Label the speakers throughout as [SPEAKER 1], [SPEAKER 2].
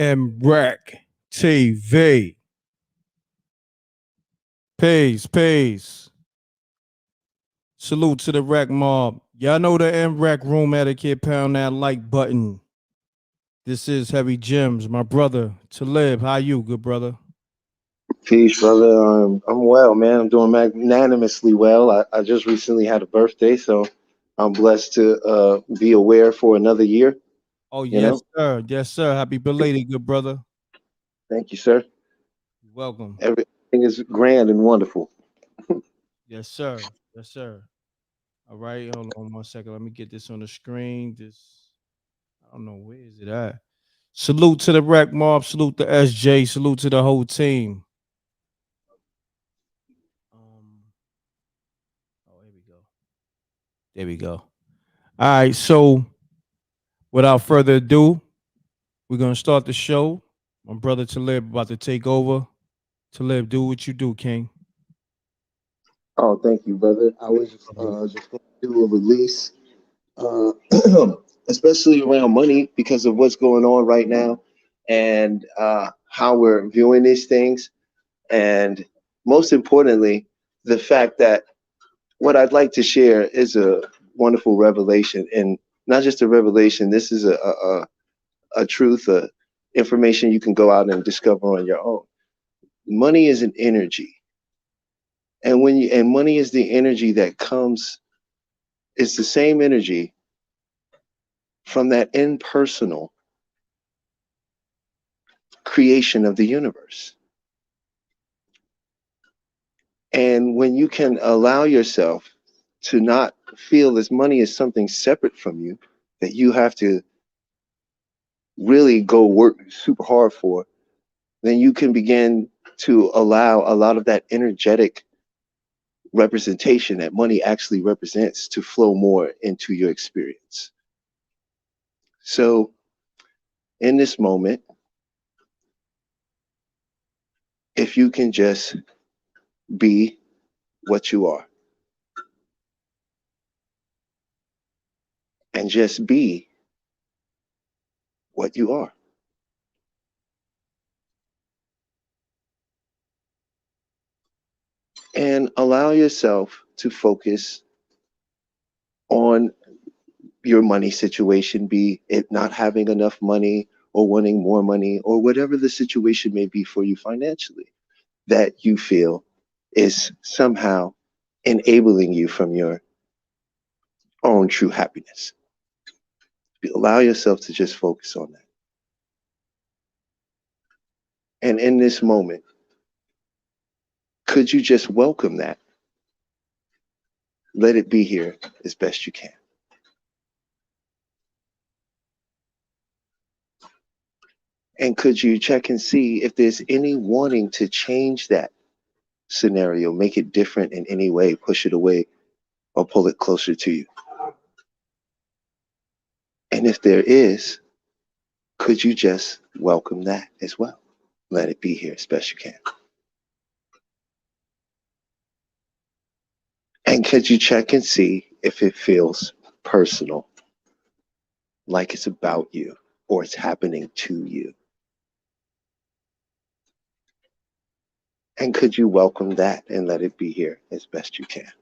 [SPEAKER 1] Mrecktv. Peace. Salute to the rec mob. Y'all know the m.reck room etiquette. Pound that like button. This is Heavy Gems. My brother, Talib. How you, good brother?
[SPEAKER 2] Peace, brother. I'm well, man. I'm doing magnanimously well. I just recently had a birthday, so I'm blessed to be aware for another year.
[SPEAKER 1] Oh,
[SPEAKER 2] You
[SPEAKER 1] yes,
[SPEAKER 2] know,
[SPEAKER 1] sir. Yes, sir. Happy belated, good brother.
[SPEAKER 2] thank you, sir.
[SPEAKER 1] Welcome.
[SPEAKER 2] Everything is grand and wonderful.
[SPEAKER 1] Yes, sir. Yes, sir. All right. Hold on 1 second. Let me get this on the screen. I don't know, where is it at? Salute to the rec mob. Salute to SJ. Salute to the whole team. Um, oh, here we go. There we go. All right. So without further ado, we're gonna start the show. My brother Talib about to take over. Talib, do what you do, King.
[SPEAKER 2] Oh, thank you, brother. I was just going to do a release, uh, especially around money because of what's going on right now and how we're viewing these things, and most importantly, the fact that what I'd like to share is a wonderful revelation, and not just a revelation. This is a truth, information you can go out and discover on your own. Money is an energy, and money is the energy that comes. It's the same energy from that impersonal creation of the universe. And when you can allow yourself to not feel this money is something separate from you that you have to really go work super hard for, then you can begin to allow a lot of that energetic representation that money actually represents to flow more into your experience. So, in this moment, if you can just be what you are and just be what you are, and allow yourself to focus on your money situation, be it not having enough money or wanting more money or whatever the situation may be for you financially that you feel is somehow enabling you from your own true happiness. Allow yourself to just focus on that. And in this moment, could you just welcome that? Let it be here as best you can. And could you check and see if there's any wanting to change that scenario, make it different in any way, push it away, or pull it closer to you? And if there is, could you just welcome that as well? Let it be here as best you can. And could you check and see if it feels personal, like it's about you or it's happening to you? And could you welcome that and let it be here as best you can?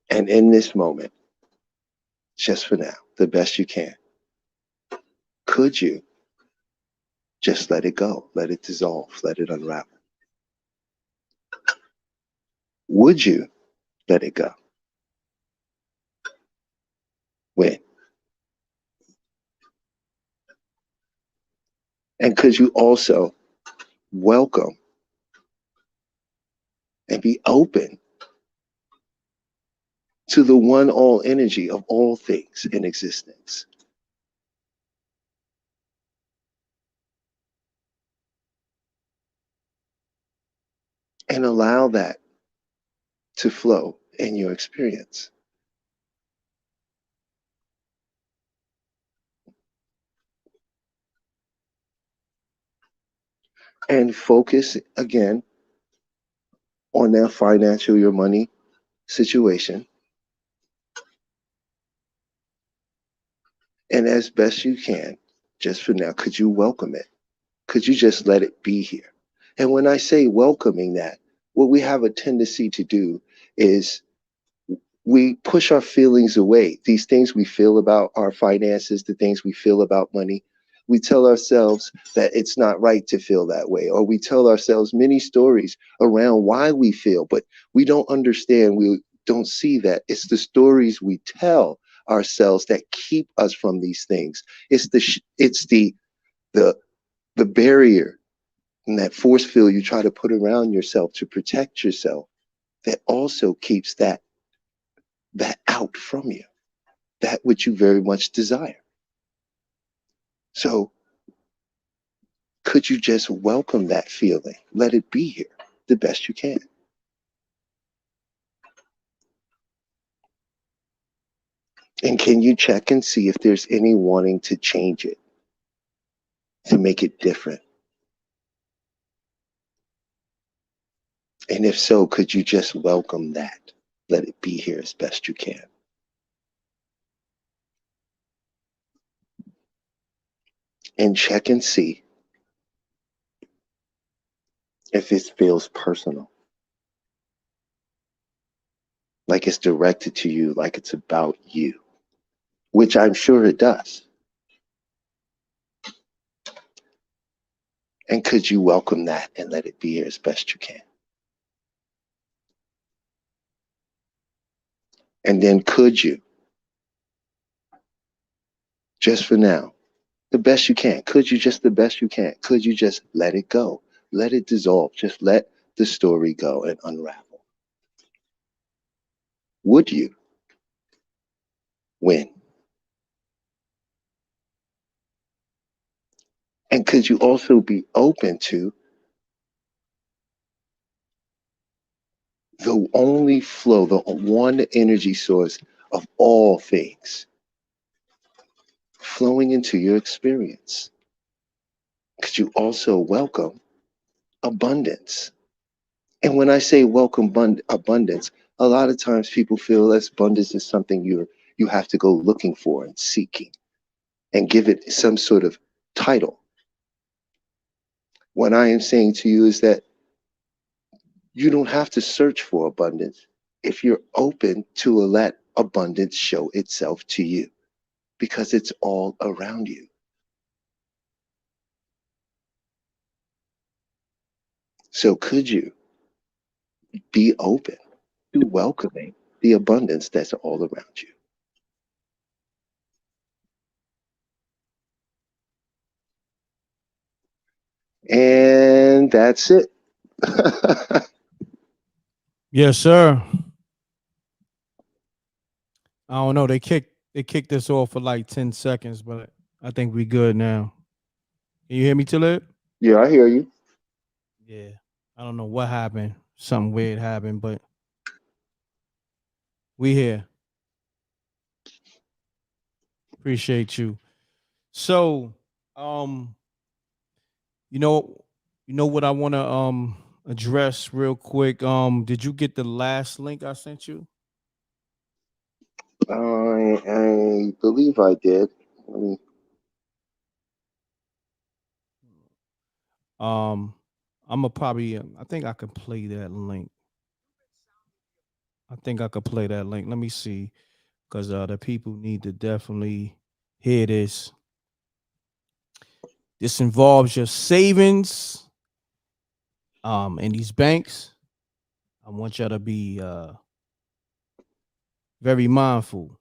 [SPEAKER 2] And in this moment, just for now, the best you can, could you just let it go, let it dissolve, let it unravel? Would you let it go? When? And could you also welcome and be open to the one all energy of all things in existence? And allow that to flow in your experience. And focus again on that financial, your money situation. And as best you can, just for now, could you welcome it? Could you just let it be here? And when I say welcoming that, what we have a tendency to do is we push our feelings away. These things we feel about our finances, the things we feel about money, we tell ourselves that it's not right to feel that way, or we tell ourselves many stories around why we feel, but we don't understand, we don't see that it's the stories we tell ourselves that keep us from these things. It's the the barrier and that force field you try to put around yourself to protect yourself that also keeps that out from you, that which you very much desire. So could you just welcome that feeling? Let it be here the best you can. And can you check and see if there's any wanting to change it, to make it different? And if so, could you just welcome that? Let it be here as best you can. And check and see if it feels personal, like it's directed to you, like it's about you, which I'm sure it does. And could you welcome that and let it be here as best you can? And then could you, just for now, the best you can, could you just the best you can, could you just let it go? Let it dissolve. Just let the story go and unravel. Would you win? And could you also be open to the only flow, the one energy source of all things flowing into your experience? Could you also welcome abundance? And when I say welcome abundance, a lot of times people feel that abundance is something you have to go looking for and seeking and give it some sort of title. What I am saying to you is that you don't have to search for abundance if you're open to let abundance show itself to you because it's all around you. So could you be open to welcoming the abundance that's all around you? And that's it.
[SPEAKER 1] Yes, sir. I don't know. They kicked us off for like 10 seconds, but I think we good now. Can you hear me, Talib?
[SPEAKER 2] Yeah, I hear you.
[SPEAKER 1] Yeah. I don't know what happened. Something weird happened, but we here. Appreciate you. So, um, you know, you know what I want to address real quick. Did you get the last link I sent you?
[SPEAKER 2] I believe I did. Let me,
[SPEAKER 1] Um, I'm gonna probably. I think I can play that link. I think I could play that link. Let me see, because the people need to definitely hear this. This involves your savings, in these banks. I want y'all to be very mindful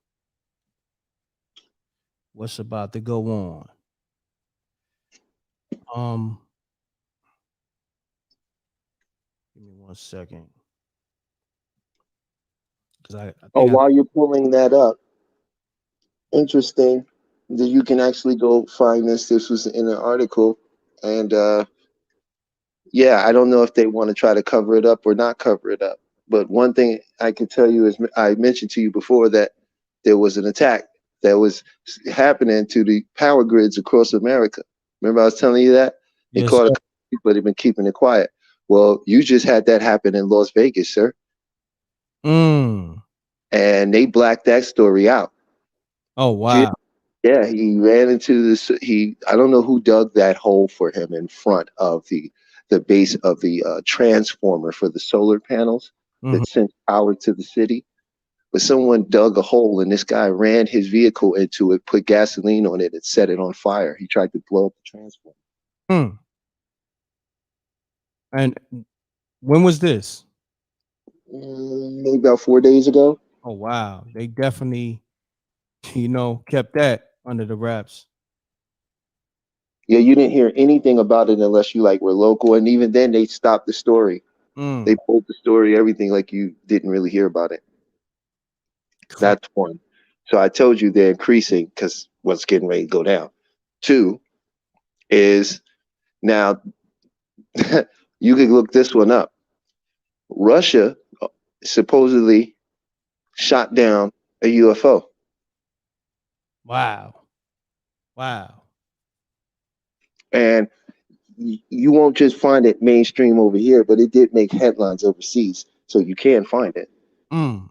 [SPEAKER 1] what's about to go on. Um, Give me 1 second, because I
[SPEAKER 2] oh,
[SPEAKER 1] think I
[SPEAKER 2] while you're pulling that up, interesting that you can actually go find this. This was in an article, and yeah, I don't know if they want to try to cover it up or not cover it up. But one thing I can tell you is I mentioned to you before that there was an attack that was happening to the power grids across America. Remember, I was telling you that it
[SPEAKER 1] yes,
[SPEAKER 2] caught a
[SPEAKER 1] sir.
[SPEAKER 2] couple people that have been keeping it quiet. Well, you just had that happen in Las Vegas, sir,
[SPEAKER 1] Mm.
[SPEAKER 2] and they blacked that story out.
[SPEAKER 1] Oh
[SPEAKER 2] Yeah,
[SPEAKER 1] wow.
[SPEAKER 2] Yeah, he ran into this. I don't know who dug that hole for him in front of the base of the transformer for the solar panels
[SPEAKER 1] Hmm.
[SPEAKER 2] that sent power to the city. But someone dug a hole and this guy ran his vehicle into it, put gasoline on it, and set it on fire. He tried to blow up the transformer.
[SPEAKER 1] Hmm. And when was this?
[SPEAKER 2] Maybe about 4 days ago.
[SPEAKER 1] Oh wow, they definitely, kept that under the wraps.
[SPEAKER 2] Yeah, you didn't hear anything about it unless you like were local, and even then they stopped the story. They
[SPEAKER 1] Mm.
[SPEAKER 2] pulled the story, everything, like you didn't really hear about it.
[SPEAKER 1] Cra-
[SPEAKER 2] That's one. So I told you they're increasing because what's getting ready to go down. Two is now you could look this one up. Russia supposedly shot down a UFO.
[SPEAKER 1] Wow, wow.
[SPEAKER 2] And you won't just find it mainstream over here, but it did make headlines overseas. So you can find it.
[SPEAKER 1] Mm.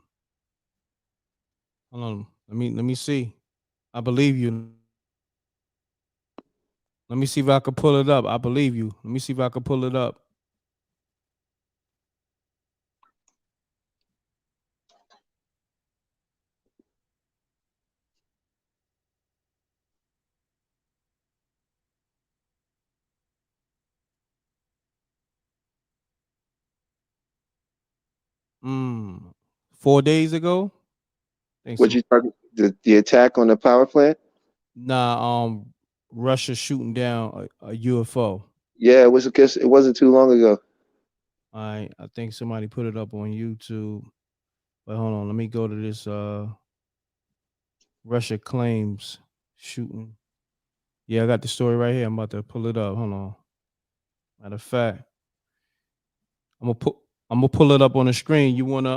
[SPEAKER 1] Hold on. Let me see. I believe you. Let me see if I can pull it up. I believe you. Let me see if I can pull it up. Mm. 4 days ago. I think
[SPEAKER 2] What
[SPEAKER 1] some
[SPEAKER 2] you talking? The attack on the power plant?
[SPEAKER 1] Russia shooting down a UFO.
[SPEAKER 2] Yeah, it was because it wasn't too long ago.
[SPEAKER 1] I think somebody put it up on YouTube. But hold on, let me go to this Russia claims shooting. Yeah, I got the story right here. I'm about to pull it up. Hold on. Matter of fact, I'm gonna put I'm gonna pull it up on the screen. You wanna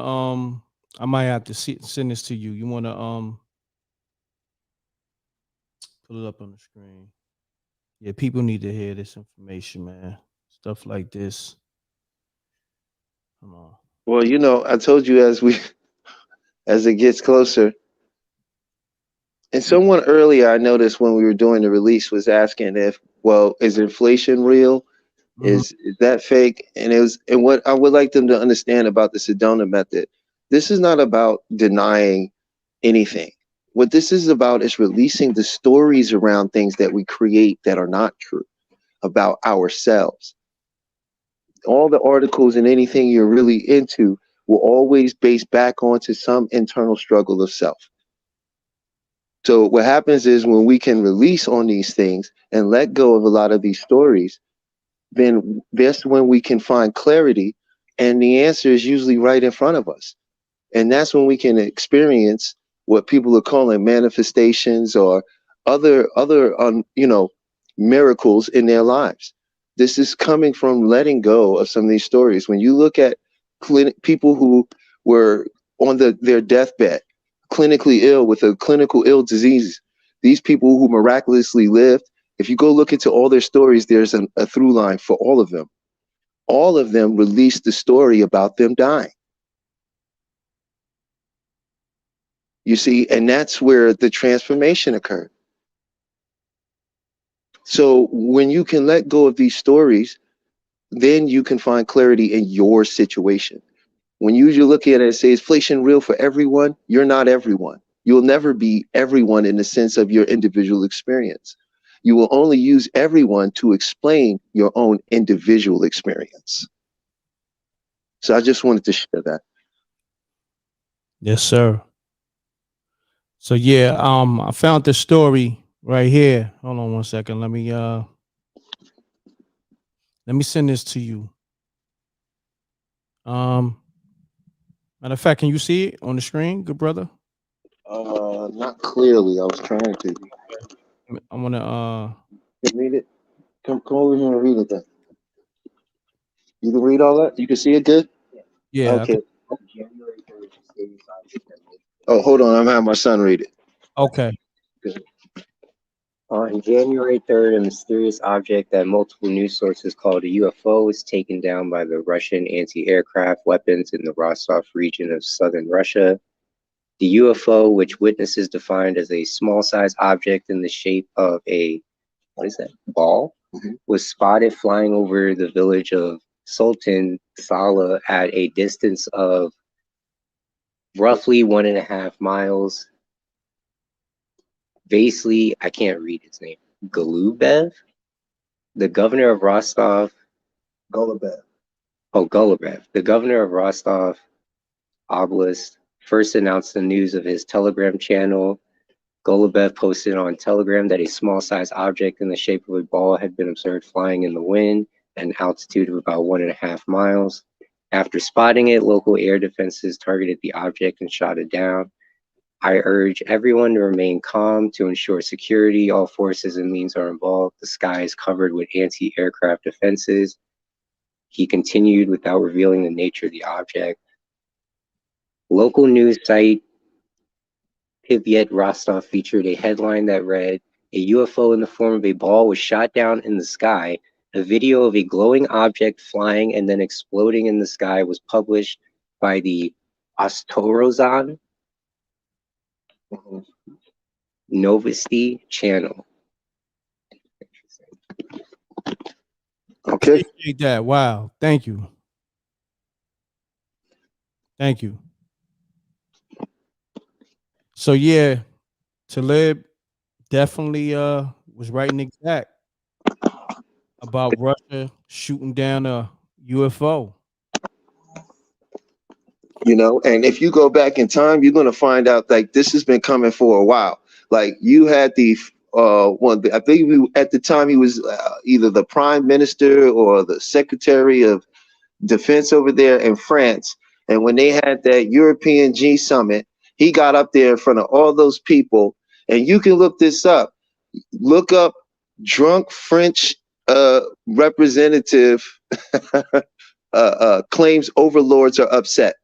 [SPEAKER 1] I might have to send this to you. You wanna pull it up on the screen. Yeah, people need to hear this information, man. Stuff like this. Come on.
[SPEAKER 2] Well, I told you as it gets closer. And someone earlier I noticed when we were doing the release was asking if, well, is inflation real?
[SPEAKER 1] Mhm.
[SPEAKER 2] Is that fake? And what I would like them to understand about the Sedona method, this is not about denying anything. What this is about is releasing the stories around things that we create that are not true about ourselves. All the articles and anything you're really into will always base back onto some internal struggle of self. So what happens is when we can release on these things and let go of a lot of these stories, then that's when we can find clarity. And the answer is usually right in front of us. And that's when we can experience what people are calling manifestations or other miracles in their lives. This is coming from letting go of some of these stories. When you look at people who were on their deathbed, clinically ill with a clinical ill disease, these people who miraculously lived, if you go look into all their stories, there's a through line for all of them. All of them released the story about them dying. You see, and that's where the transformation occurred. So when you can let go of these stories, then you can find clarity in your situation. When you look at it and say, is inflation real for everyone? You're not everyone. You'll never be everyone in the sense of your individual experience. You will only use everyone to explain your own individual experience. So I just wanted to share that.
[SPEAKER 1] Yes, sir. So yeah, I found the story right here. Hold on one second. Let me send this to you. Um Matter of fact, can you see it on the screen, good brother?
[SPEAKER 2] Not clearly. I was trying to.
[SPEAKER 1] I wanna
[SPEAKER 2] Can you read it. Come over here and read it then. You can read all that. You can see it good.
[SPEAKER 1] yeah, I
[SPEAKER 2] Okay.
[SPEAKER 1] could,
[SPEAKER 2] Oh, hold on. I'm having my son read it.
[SPEAKER 1] okay.
[SPEAKER 3] On January 3rd, a mysterious object that multiple news sources called a UFO was taken down by the Russian anti-aircraft weapons in the Rostov region of southern Russia. The UFO, which witnesses defined as a small size object in the shape of a, what is that, ball, was spotted flying over the village of Sultan Saleh at a distance of roughly 1.5 miles. Vasily, I can't read his name, Golubev, the governor of Rostov.
[SPEAKER 2] Golubev.
[SPEAKER 3] Oh, Golubev, the governor of Rostov Oblast, first announced the news of his Telegram channel. Golubev posted on Telegram that a small-sized object in the shape of a ball had been observed flying in the wind at an altitude of about 1.5 miles. After spotting it, local air defenses targeted the object and shot it down. I urge everyone to remain calm to ensure security. All forces and means are involved. The sky is covered with anti-aircraft defenses. He continued without revealing the nature of the object. Local news site Pivyet Rostov featured a headline that read, "A UFO in the form of a ball was shot down in the sky. A video of a glowing object flying and then exploding in the sky was published by the Ostorozan Novosti channel."
[SPEAKER 2] Okay.
[SPEAKER 1] Appreciate that. Wow. Thank you. Thank you. So yeah, Talib definitely was writing exact about Russia shooting down a UFO.
[SPEAKER 2] You know, and if you go back in time, you're going to find out like this has been coming for a while. Like you had the one, I think at the time he was either the prime minister or the secretary of defense over there in France. And when they had that European G summit, he got up there in front of all those people. And you can look this up. Look up drunk French representative claims overlords are upset.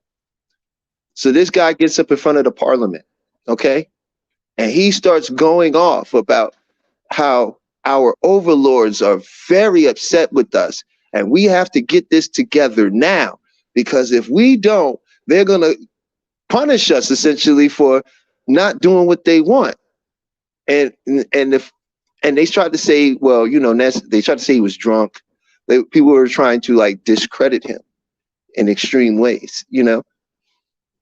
[SPEAKER 2] So this guy gets up in front of the parliament, okay? And he starts going off about how our overlords are very upset with us. And we have to get this together now. Because if we don't, they're going to punish us essentially for not doing what they want. And they tried to say, well, you know, they tried to say he was drunk. People were trying to like discredit him in extreme ways, you know.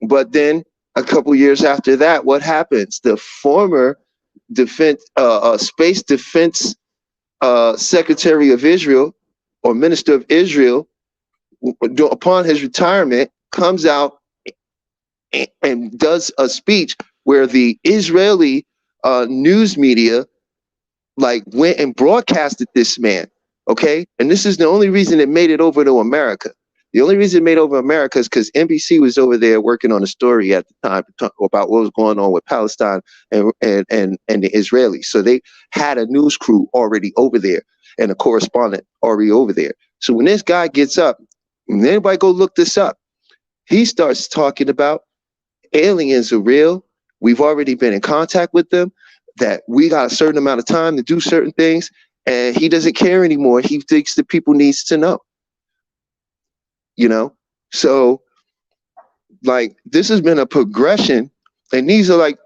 [SPEAKER 2] But then a couple years after that, what happens? The former space defense secretary of Israel or minister of Israel, upon his retirement, comes out and does a speech where the Israeli news media like went and broadcasted this man. Okay, and this is the only reason it made it over to America. The only reason it made over America is because NBC was over there working on a story at the time about what was going on with Palestine and the Israelis. So they had a news crew already over there and a correspondent already over there. So when this guy gets up, and anybody go look this up, he starts talking about aliens are real. We've already been in contact with them, that we got a certain amount of time to do certain things, and he doesn't care anymore. He thinks that people needs to know. You know, so like this has been a progression, and these are like,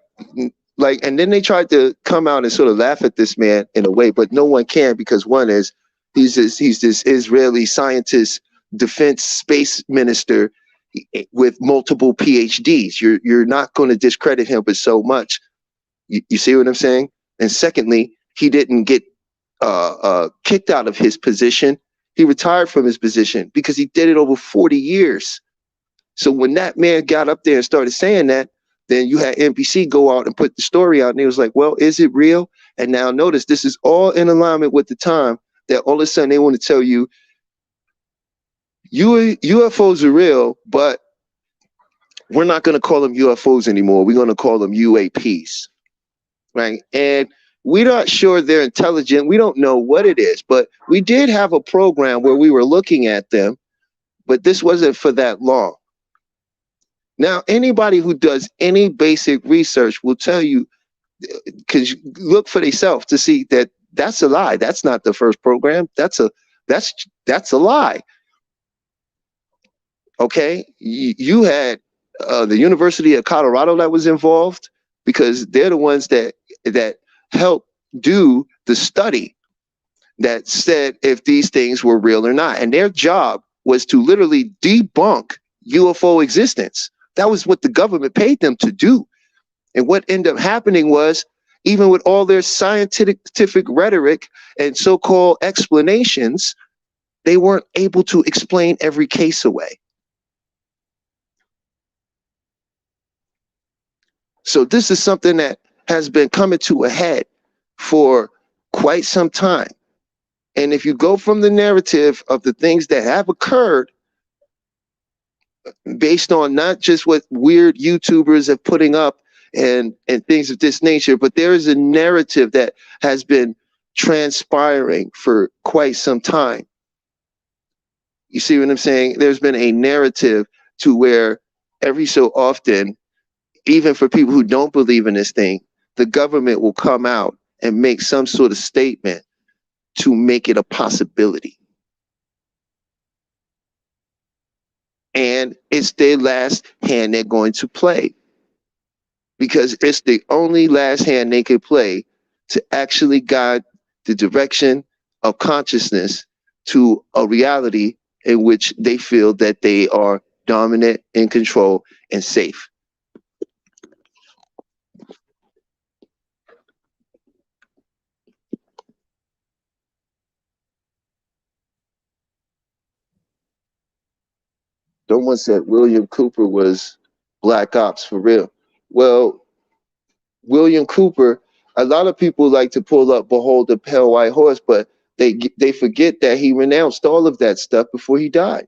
[SPEAKER 2] and then they tried to come out and sort of laugh at this man in a way, but no one can, because one is he's this Israeli scientist, defense space minister with multiple PhDs. You're not going to discredit him, but so much. You see what I'm saying? And secondly, he didn't get kicked out of his position. He retired from his position because he did it over 40 years. So when that man got up there and started saying that, then you had NBC go out and put the story out, and it was like, well, is it real? And now notice this is all in alignment with the time that all of a sudden they want to tell you UFOs are real, but we're not going to call them UFOs anymore. We're going to call them UAPs, right? And we're not sure they're intelligent. We don't know what it is, but we did have a program where we were looking at them, but this wasn't for that long. Now, anybody who does any basic research will tell you, because look for themselves to see that that's a lie. That's not the first program. That's a lie. Okay, you had the University of Colorado that was involved, because they're the ones that helped do the study that said if these things were real or not. And their job was to literally debunk UFO existence. That was what the government paid them to do. And what ended up happening was, even with all their scientific rhetoric and so-called explanations, they weren't able to explain every case away. So this is something that has been coming to a head for quite some time. And if you go from the narrative of the things that have occurred, based on not just what weird YouTubers are putting up and things of this nature, but there is a narrative that has been transpiring for quite some time. You see what I'm saying? There's been a narrative to where every so often, even for people who don't believe in this thing, the government will come out and make some sort of statement to make it a possibility. And it's their last hand they're going to play, because it's the only last hand they can play to actually guide the direction of consciousness to a reality in which they feel that they are dominant, in control, and safe. Someone said William Cooper was Black Ops for real. Well, William Cooper, a lot of people like to pull up Behold the Pale White Horse, but they forget that he renounced all of that stuff before he died.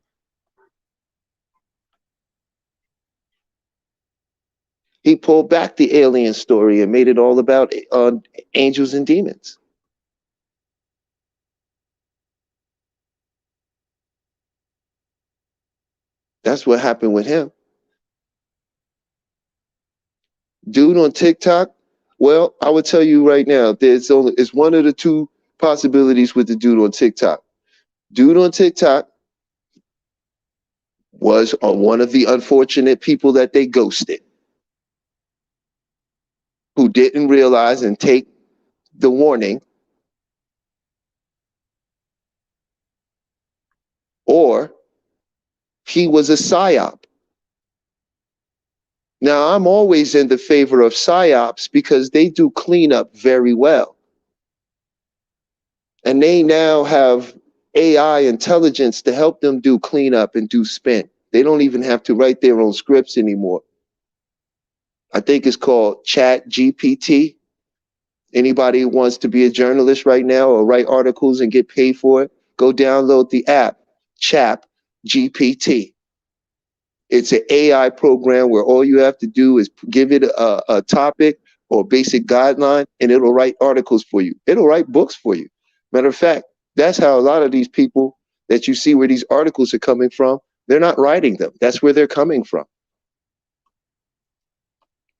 [SPEAKER 2] He pulled back the alien story and made it all about angels and demons. That's what happened with him. Dude on TikTok, well, I would tell you right now, it's one of the two possibilities with the dude on TikTok. Dude on TikTok was one of the unfortunate people that they ghosted, who didn't realize and take the warning, or he was a psyop. Now, I'm always in the favor of psyops because they do cleanup very well. And they now have AI intelligence to help them do cleanup and do spin. They don't even have to write their own scripts anymore. I think it's called Chat GPT. Anybody who wants to be a journalist right now or write articles and get paid for it, go download the app, Chat GPT. It's an AI program where all you have to do is give it a topic or basic guideline, and it'll write articles for you. It'll write books for you. Matter of fact, that's how a lot of these people that you see where these articles are coming from, they're not writing them. That's where they're coming from.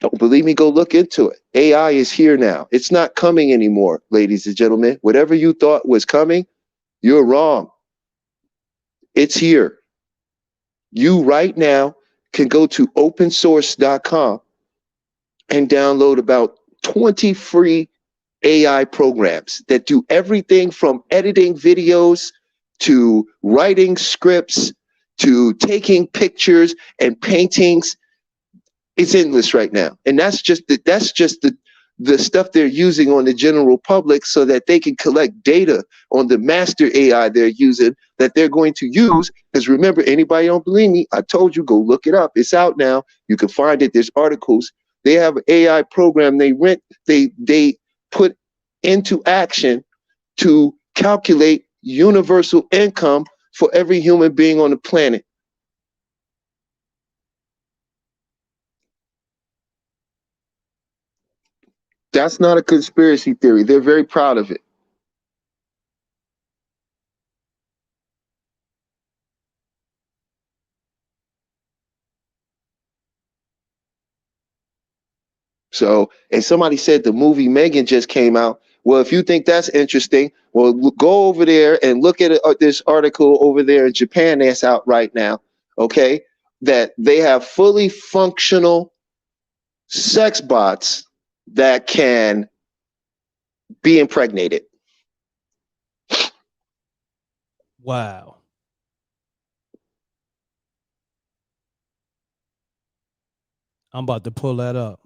[SPEAKER 2] Don't believe me? Go look into it. AI is here now. It's not coming anymore, ladies and gentlemen. Whatever you thought was coming, you're wrong. It's here. You right now can go to opensource.com and download about 20 free AI programs that do everything from editing videos to writing scripts to taking pictures and paintings. It's endless right now. And that's just the stuff they're using on the general public so that they can collect data on the master AI they're using that they're going to use. Because remember, anybody don't believe me, I told you, go look it up. It's out now. You can find it. There's articles. They have an AI program they put into action to calculate universal income for every human being on the planet. That's not a conspiracy theory. They're very proud of it. So, and somebody said the movie Megan just came out. Well, if you think that's interesting, well, go over there and look at this article over there in Japan that's out right now. Okay. that they have fully functional sex bots that can be impregnated.
[SPEAKER 1] Wow. I'm about to pull that up.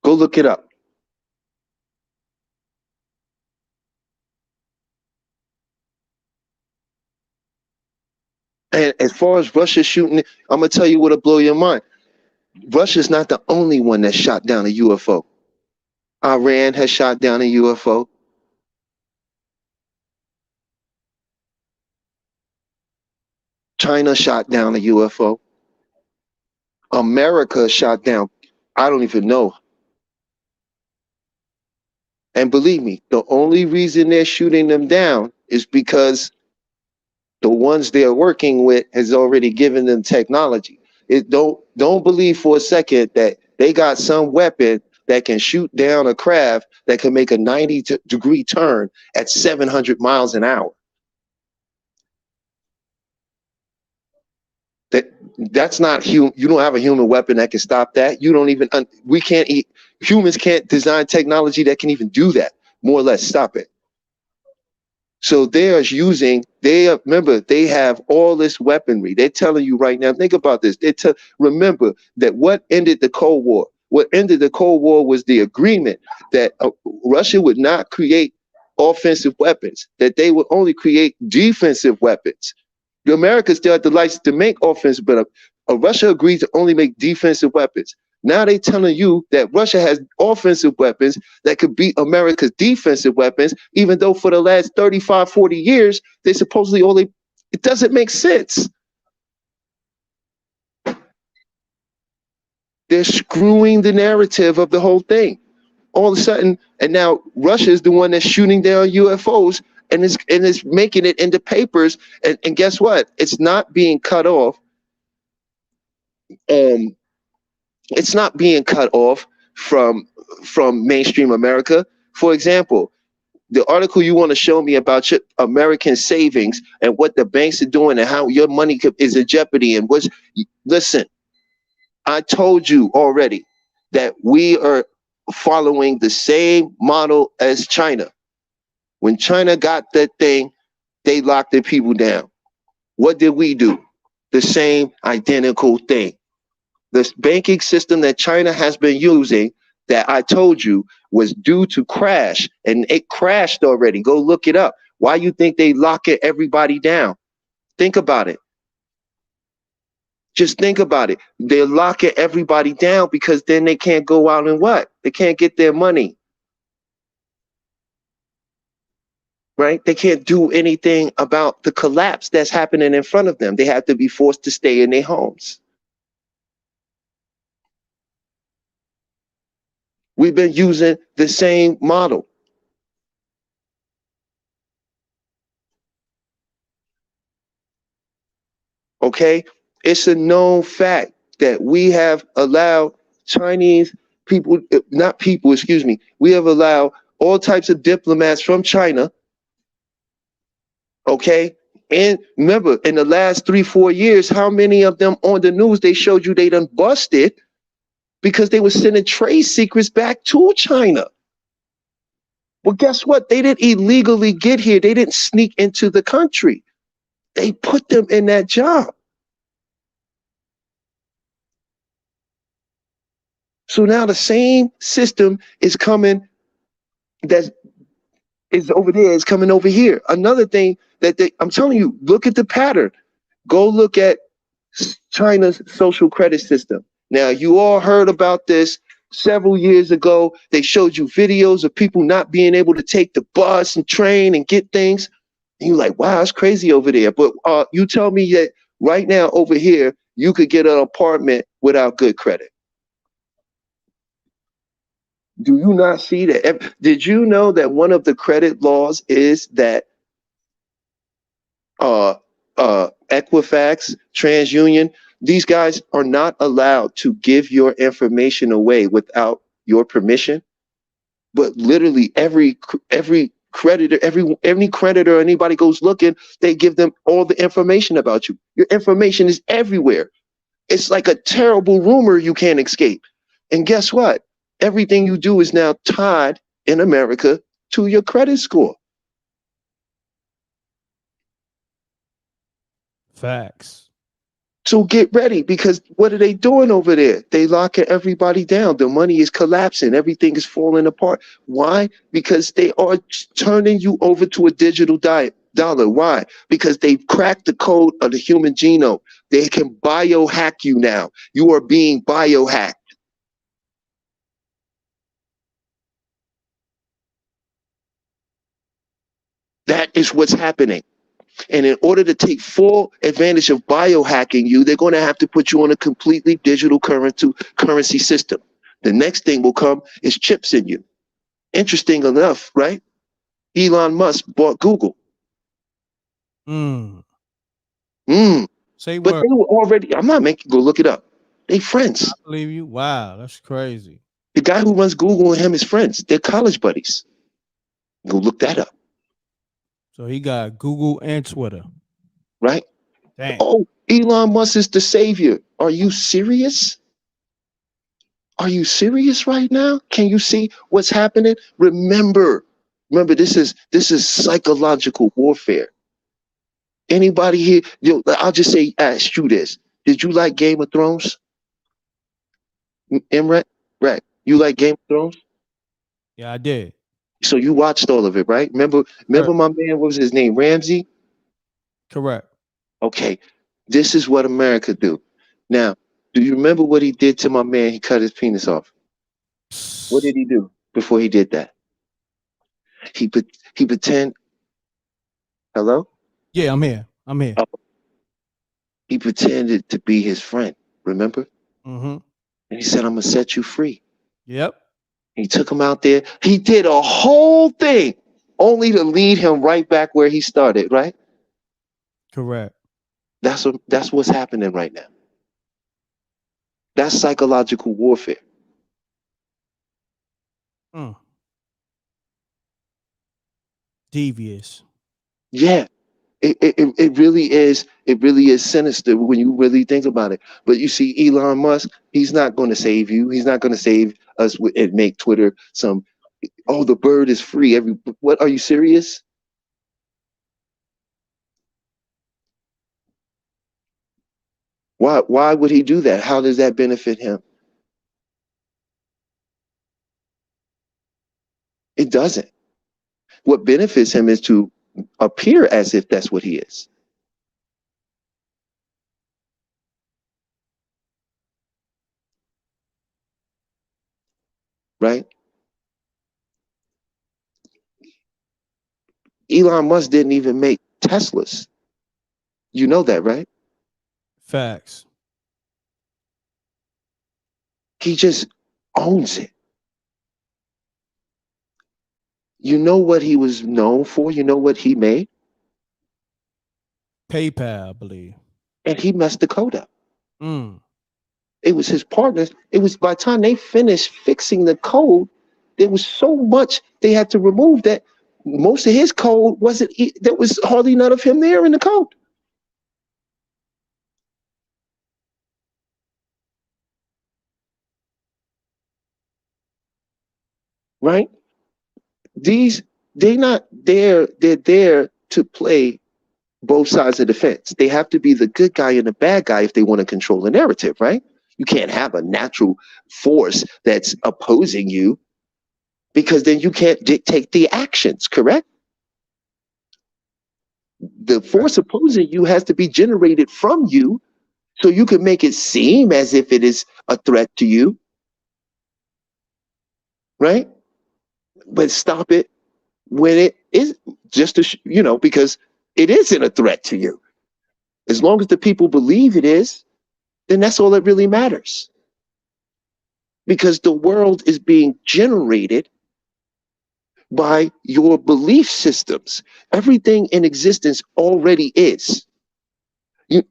[SPEAKER 2] Go look it up. And as far as Russia shooting, I'm gonna tell you what'll blow your mind. Russia's not the only one that shot down a UFO. Iran has shot down a UFO. China shot down a UFO. America shot down, I don't even know. And believe me, the only reason they're shooting them down is because the ones they're working with has already given them technology. Don't believe for a second that they got some weapon that can shoot down a craft that can make a 90-degree turn at 700 miles an hour. That's not human. You don't have a human weapon that can stop that. You don't even. We can't eat. Humans can't design technology that can even do that. More or less stop it. So they're using. Remember, they have all this weaponry. They're telling you right now. Think about this. Remember that what ended the Cold War. What ended the Cold War was the agreement that Russia would not create offensive weapons. That they would only create defensive weapons. The Americans still had the license to make offensive, but Russia agreed to only make defensive weapons. Now they're telling you that Russia has offensive weapons that could beat America's defensive weapons, even though for the last 35, 40 years, they supposedly only, it doesn't make sense. They're screwing the narrative of the whole thing. All of a sudden, and now Russia is the one that's shooting down UFOs and is making it into papers. And guess what? It's not being cut off. It's not being cut off from mainstream America. For example, the article you want to show me about your American savings and what the banks are doing and how your money is in jeopardy and listen, I told you already that we are following the same model as China. When China got that thing, they locked their people down. What did we do? The same identical thing. The banking system that China has been using that I told you was due to crash, and it crashed already. Go look it up. Why you think they lock everybody down? Think about it. Just think about it. They're locking everybody down because then they can't go out and what? They can't get their money. Right? They can't do anything about the collapse that's happening in front of them. They have to be forced to stay in their homes. We've been using the same model. Okay? It's a known fact that we have allowed Chinese people, not people, excuse me, we have allowed all types of diplomats from China. Okay? And remember, in the last 3-4 years, how many of them on the news they showed you they done busted because they were sending trade secrets back to China? Well, guess what? They didn't illegally get here. They didn't sneak into the country. They put them in that job. So now the same system is coming that is over there, is coming over here. Another thing that I'm telling you, look at the pattern. Go look at China's social credit system. Now, you all heard about this several years ago. They showed you videos of people not being able to take the bus and train and get things. And you're like, wow, it's crazy over there. But you tell me that right now over here, you could get an apartment without good credit. Do you not see that? Did you know that one of the credit laws is that Equifax, TransUnion, these guys are not allowed to give your information away without your permission? But literally every creditor, any creditor, anybody goes looking, they give them all the information about you. Your information is everywhere. It's like a terrible rumor you can't escape. And guess what? Everything you do is now tied in America to your credit score.
[SPEAKER 1] Facts.
[SPEAKER 2] So get ready, because what are they doing over there? They locking everybody down. The money is collapsing. Everything is falling apart. Why? Because they are turning you over to a digital dollar. Why? Because they've cracked the code of the human genome. They can biohack you now. You are being biohacked. That is what's happening. And in order to take full advantage of biohacking you, they're going to have to put you on a completely digital currency system. The next thing will come is chips in you. Interesting enough, right? Elon Musk bought Google.
[SPEAKER 1] Mm.
[SPEAKER 2] Mm.
[SPEAKER 1] Say
[SPEAKER 2] But
[SPEAKER 1] word.
[SPEAKER 2] they were already, I'm not making, go look it up. They friends.
[SPEAKER 1] I believe you. Wow, that's crazy.
[SPEAKER 2] The guy who runs Google and him is friends. They're college buddies. Go look that up.
[SPEAKER 1] So he got Google and Twitter.
[SPEAKER 2] Right?
[SPEAKER 1] Dang.
[SPEAKER 2] Oh, Elon Musk is the savior. Are you serious? Are you serious right now? Can you see what's happening? Remember, this is psychological warfare. Anybody here, I'll just say, ask you this. Did you like Game of Thrones? M.reck? Right. You like Game of Thrones?
[SPEAKER 1] Yeah, I did.
[SPEAKER 2] So you watched all of it, right? Remember my man, what was his name? Ramsey?
[SPEAKER 1] Correct.
[SPEAKER 2] Okay. This is what America do. Now, do you remember what he did to my man? He cut his penis off. What did he do before he did that? He pretend. Hello?
[SPEAKER 1] Yeah, I'm here. I'm here.
[SPEAKER 2] Oh, he pretended to be his friend. Remember?
[SPEAKER 1] Mm-hmm.
[SPEAKER 2] And he said, "I'm gonna set you free."
[SPEAKER 1] Yep.
[SPEAKER 2] He took him out there. He did a whole thing, only to lead him right back where he started. Right?
[SPEAKER 1] Correct.
[SPEAKER 2] That's what's happening right now. That's psychological warfare.
[SPEAKER 1] Mm. Devious.
[SPEAKER 2] Yeah. It really is. It really is sinister when you really think about it. But you see, Elon Musk, he's not going to save you. He's not going to save us and make Twitter some. Oh, the bird is free. What? Are you serious? Why? Why would he do that? How does that benefit him? It doesn't. What benefits him is to appear as if that's what he is. Right? Elon Musk didn't even make Teslas. You know that, right?
[SPEAKER 1] Facts.
[SPEAKER 2] He just owns it. You know what he was known for? You know what he made?
[SPEAKER 1] PayPal, I believe.
[SPEAKER 2] And he messed the code up.
[SPEAKER 1] Mm.
[SPEAKER 2] It was his partners. It was by the time they finished fixing the code, there was so much they had to remove that most of his code wasn't, there was hardly none of him there in the code. Right? They're there to play both sides of the fence. They have to be the good guy and the bad guy if they want to control the narrative, right? You can't have a natural force that's opposing you, because then you can't dictate the actions, correct? The force opposing you has to be generated from you so you can make it seem as if it is a threat to you, right? But stop it when it is, just to, because it isn't a threat to you. As long as the people believe it is, then that's all that really matters. Because the world is being generated by your belief systems. Everything in existence already is.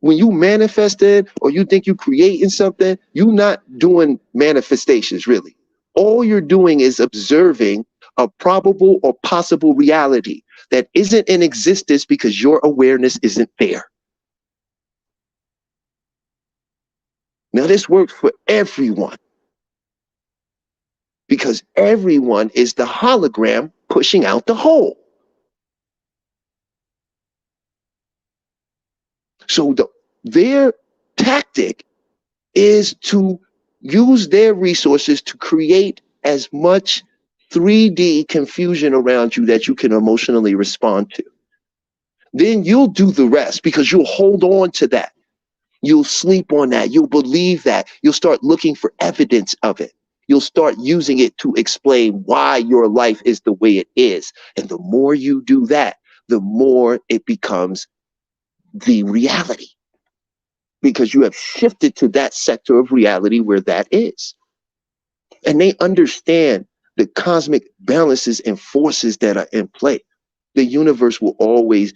[SPEAKER 2] When you manifest it or you think you're creating something, you're not doing manifestations really. All you're doing is observing a probable or possible reality that isn't in existence because your awareness isn't there. Now, this works for everyone because everyone is the hologram pushing out the whole. So their tactic is to use their resources to create as much 3D confusion around you that you can emotionally respond to. Then you'll do the rest because you'll hold on to that. You'll sleep on that. You'll believe that. You'll start looking for evidence of it. You'll start using it to explain why your life is the way it is. And the more you do that, the more it becomes the reality because you have shifted to that sector of reality where that is. And they understand the cosmic balances and forces that are in play. The universe will always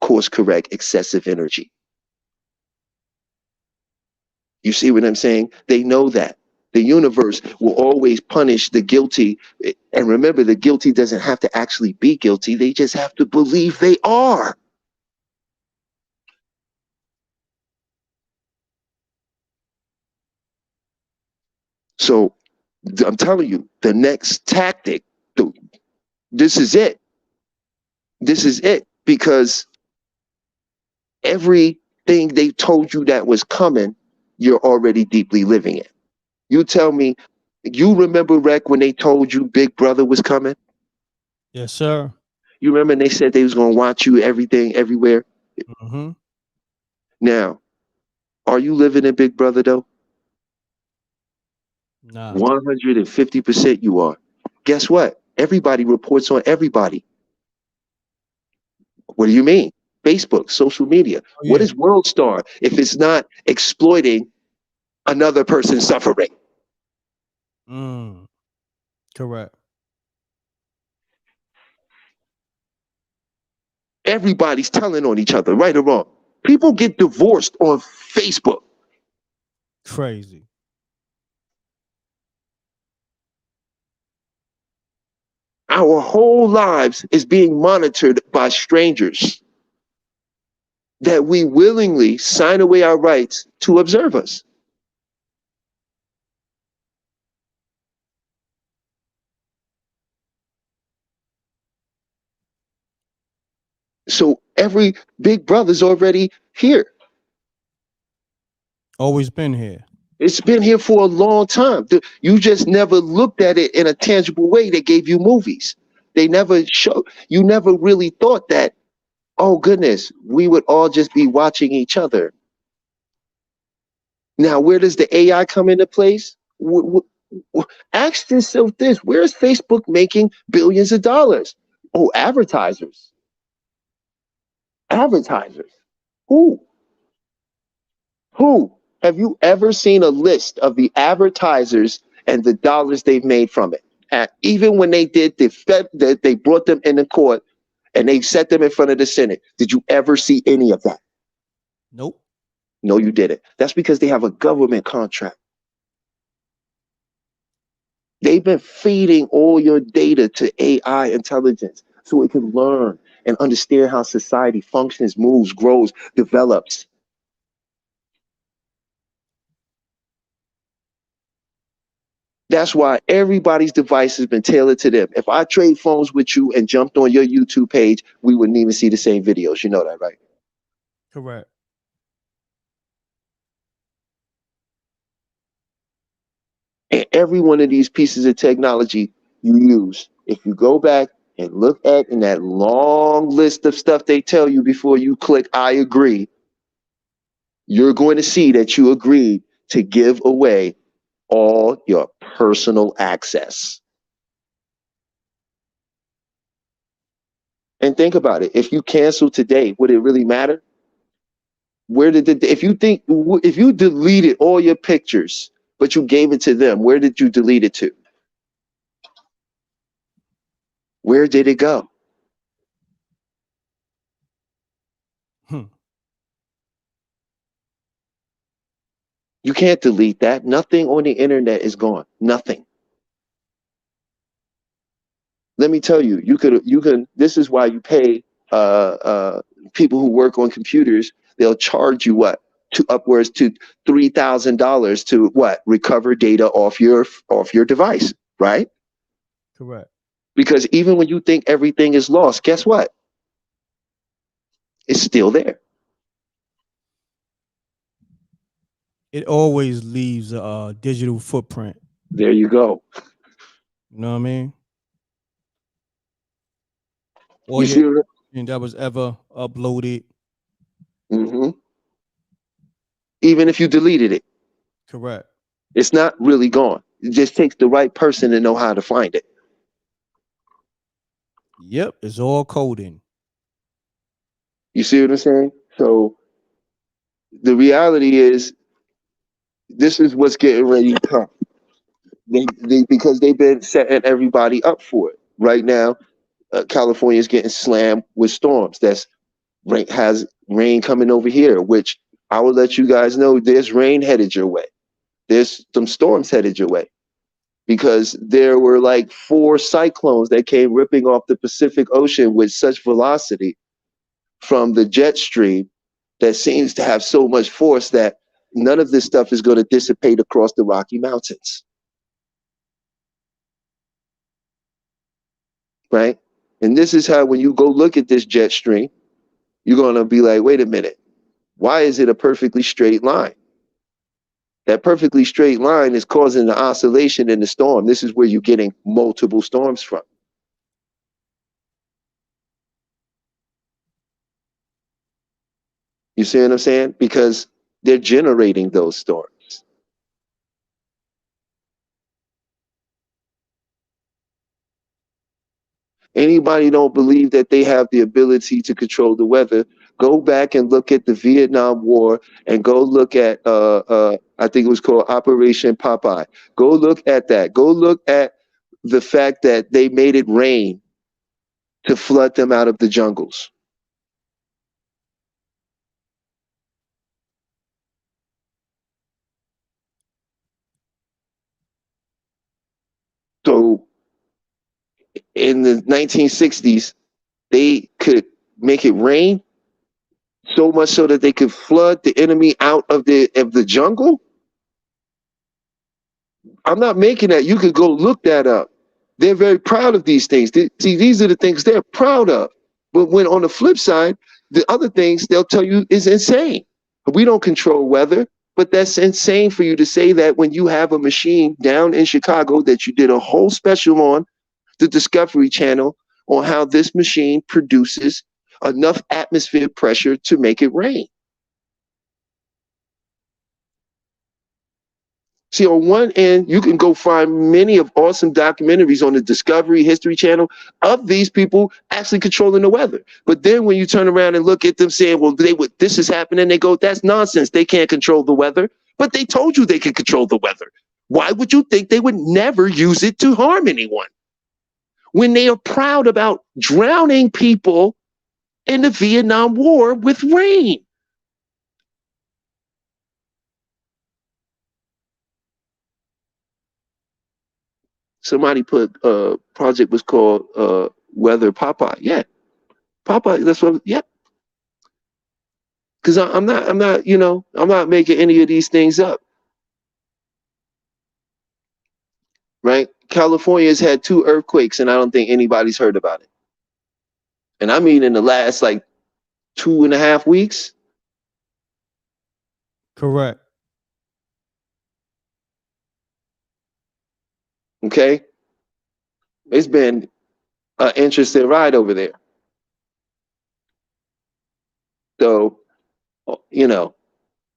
[SPEAKER 2] course correct excessive energy. You see what I'm saying? They know that. The universe will always punish the guilty. And remember, the guilty doesn't have to actually be guilty. They just have to believe they are. So I'm telling you, the next tactic, this is it. This is it. Because everything they told you that was coming, you're already deeply living it. You tell me, you remember, Rec, when they told you Big Brother was coming?
[SPEAKER 1] Yes, sir.
[SPEAKER 2] You remember they said they was going to watch you everything, everywhere?
[SPEAKER 1] Mm-hmm.
[SPEAKER 2] Now, are you living in Big Brother, though?
[SPEAKER 1] Nah.
[SPEAKER 2] 150% you are. Guess what? Everybody reports on everybody. What do you mean? Facebook, social media.
[SPEAKER 1] Oh,
[SPEAKER 2] What
[SPEAKER 1] yeah.
[SPEAKER 2] is World Star if it's not exploiting another person's suffering?
[SPEAKER 1] Correct.
[SPEAKER 2] Everybody's telling on each other, right or wrong. People get divorced on Facebook.
[SPEAKER 1] Crazy.
[SPEAKER 2] Our whole lives is being monitored by strangers that we willingly sign away our rights to observe us. So every Big Brother's already here.
[SPEAKER 1] Always been here.
[SPEAKER 2] It's been here for a long time. You just never looked at it in a tangible way. They gave you movies. They never show. You never really thought that, oh goodness, we would all just be watching each other. Now, where does the AI come into place? Ask yourself this: where is Facebook making billions of dollars? Oh, advertisers. Advertisers. Who? Who? Have you ever seen a list of the advertisers and the dollars they've made from it? Even when they did they brought them into court and they set them in front of the Senate. Did you ever see any of that?
[SPEAKER 1] Nope.
[SPEAKER 2] No, you didn't. That's because they have a government contract. They've been feeding all your data to AI intelligence so it can learn and understand how society functions, moves, grows, develops. That's why everybody's device has been tailored to them. If I trade phones with you and jumped on your YouTube page, we wouldn't even see the same videos. You know that, right?
[SPEAKER 1] Correct.
[SPEAKER 2] And every one of these pieces of technology you use, if you go back and look at in that long list of stuff they tell you before you click I agree, you're going to see that you agreed to give away all your personal access. And think about it. If you cancel today, would it really matter? Where did if you deleted all your pictures, but you gave it to them, where did you delete it to? Where did it go? You can't delete that. Nothing on the internet is gone. Nothing. Let me tell you, you can. This is why you pay people who work on computers. They'll charge you what, to upwards to $3,000 to what? Recover data off your device, right?
[SPEAKER 1] Correct.
[SPEAKER 2] Because even when you think everything is lost, guess what? It's still there.
[SPEAKER 1] It always leaves a digital footprint.
[SPEAKER 2] There you go.
[SPEAKER 1] You know what I mean? All
[SPEAKER 2] You
[SPEAKER 1] your
[SPEAKER 2] see what?
[SPEAKER 1] information that was ever uploaded.
[SPEAKER 2] Mm-hmm. Even if you deleted it,
[SPEAKER 1] Correct.
[SPEAKER 2] it's not really gone. It just takes the right person to know how to find it.
[SPEAKER 1] Yep, it's all coding.
[SPEAKER 2] You see what I'm saying? So the reality is, this is what's getting ready to come. Because they've been setting everybody up for it. Right now, California is getting slammed with storms. Has rain coming over here, which I will let you guys know there's rain headed your way. There's some storms headed your way because there were like 4 cyclones that came ripping off the Pacific Ocean with such velocity from the jet stream that seems to have so much force that none of this stuff is going to dissipate across the Rocky Mountains. Right? And this is how, when you go look at this jet stream, you're going to be like, wait a minute, why is it a perfectly straight line? That perfectly straight line is causing the oscillation in the storm. This is where you're getting multiple storms from. You see what I'm saying? Because they're generating those storms. Anybody don't believe that they have the ability to control the weather, go back and look at the Vietnam War and go look at I think it was called Operation Popeye. Go look at that. Go look at the fact that they made it rain to flood them out of the jungles. So in the 1960s, they could make it rain so much so that they could flood the enemy out of the jungle. I'm not making that. You could go look that up. They're very proud of these things. See, these are the things they're proud of. But when on the flip side, the other things they'll tell you is insane. We don't control weather, but that's insane for you to say that when you have a machine down in Chicago that you did a whole special on the Discovery Channel on how this machine produces enough atmospheric pressure to make it rain. See, on one end, you can go find many of awesome documentaries on the Discovery History Channel of these people actually controlling the weather. But then when you turn around and look at them saying, well, this is happening, they go, that's nonsense. They can't control the weather. But they told you they could control the weather. Why would you think they would never use it to harm anyone? When they are proud about drowning people in the Vietnam War with rain. Somebody put project was called Weather Popeye. Yeah, Popeye. That's what. Yeah, because I'm not. I'm not making any of these things up. Right? California's had 2 earthquakes, and I don't think anybody's heard about it. And I mean, in the last like 2.5 weeks.
[SPEAKER 1] Correct.
[SPEAKER 2] Okay, it's been an interesting ride over there. So,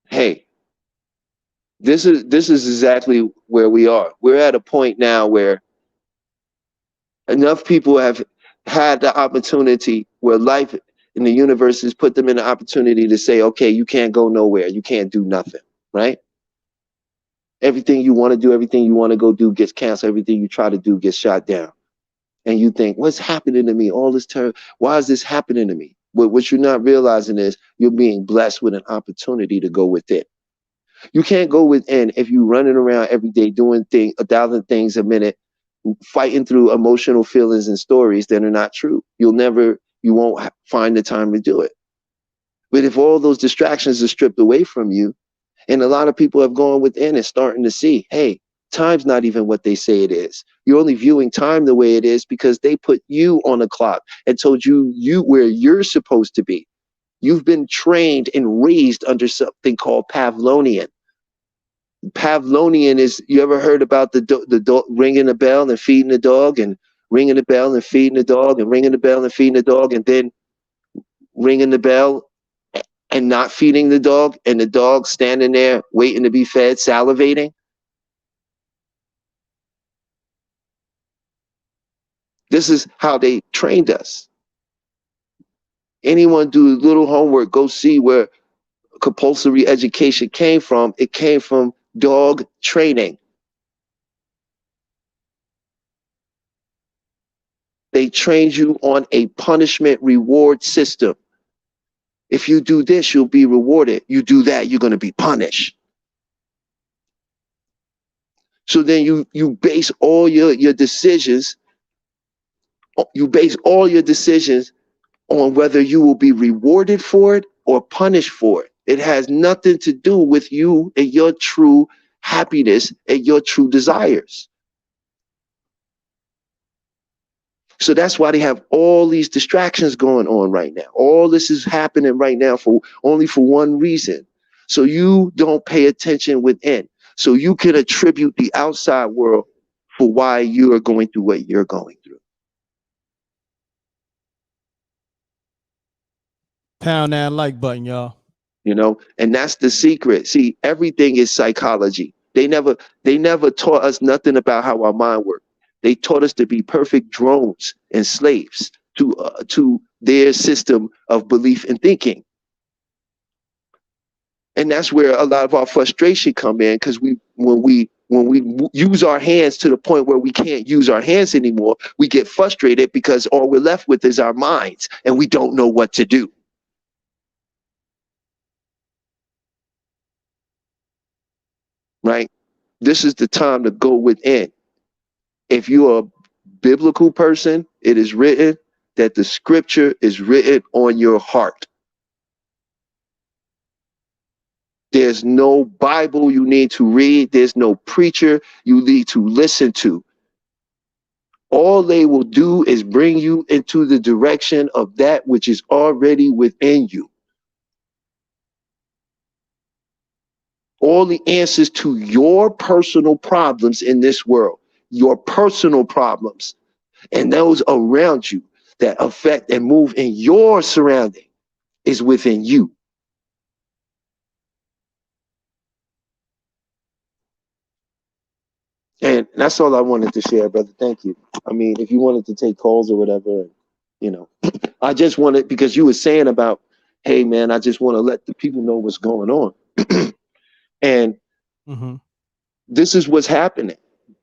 [SPEAKER 2] hey, this is exactly where we are. We're at a point now where enough people have had the opportunity where life in the universe has put them in the opportunity to say, okay, you can't go nowhere. You can't do nothing, right? Everything you want to do, everything you want to go do gets canceled. Everything you try to do gets shot down. And you think, what's happening to me? All this terror. Why is this happening to me? What you're not realizing is you're being blessed with an opportunity to go within. You can't go within if you're running around every day doing 1,000 things a minute, fighting through emotional feelings and stories that are not true. You won't find the time to do it. But if all those distractions are stripped away from you, and a lot of people have gone within and starting to see, hey, time's not even what they say it is. You're only viewing time the way it is because they put you on a clock and told you where you're supposed to be. You've been trained and raised under something called Pavlovian. Pavlovian is, you ever heard about the dog ringing the bell and feeding the dog, and ringing the bell and feeding the dog, and ringing the bell and feeding the dog, and then ringing the bell and not feeding the dog, and the dog standing there waiting to be fed, salivating? This is how they trained us. Anyone do a little homework, go see where compulsory education came from. It came from dog training. They trained you on a punishment reward system. If you do this, you'll be rewarded. You do that, you're going to be punished. So then you base all your decisions, on whether you will be rewarded for it or punished for it. It has nothing to do with you and your true happiness and your true desires. So that's why they have all these distractions going on right now. All this is happening right now for only for one reason. So you don't pay attention within. So you can attribute the outside world for why you are going through what you're going through.
[SPEAKER 1] Pound that like button, y'all.
[SPEAKER 2] You know, and that's the secret. See, everything is psychology. They never taught us nothing about how our mind works. They taught us to be perfect drones and slaves to their system of belief and thinking. And that's where a lot of our frustration come in, because when we use our hands to the point where we can't use our hands anymore, we get frustrated because all we're left with is our minds and we don't know what to do. Right? This is the time to go within. If you're a biblical person, it is written that the scripture is written on your heart. There's no Bible you need to read. There's no preacher you need to listen to. All they will do is bring you into the direction of that which is already within you. All the answers to your personal problems in this world, your personal problems, and those around you that affect and move in your surrounding, is within you. And that's all I wanted to share, brother. Thank you. I mean, if you wanted to take calls or whatever, you know, I just wanted, because you were saying about, hey, man, I just want to let the people know what's going on. And this is what's happening,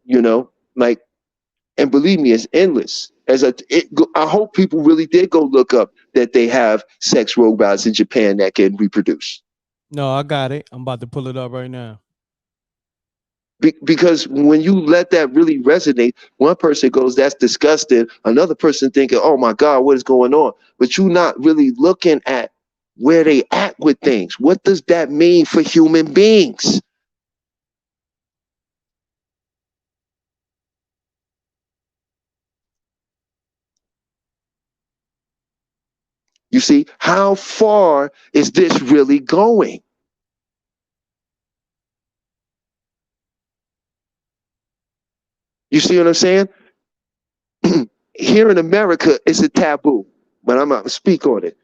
[SPEAKER 2] you know, like, and believe me, it's endless. I hope people really did go look up that they have sex robots in Japan that can reproduce.
[SPEAKER 1] No, I got it. I'm about to pull it up right now.
[SPEAKER 2] Because when you let that really resonate, one person goes, that's disgusting. Another person thinking, oh my God, what is going on? But you're not really looking at where they at with things. What does that mean for human beings? You see, how far is this really going? You see what I'm saying? Here in America, it's a taboo, but I'm not to speak on it.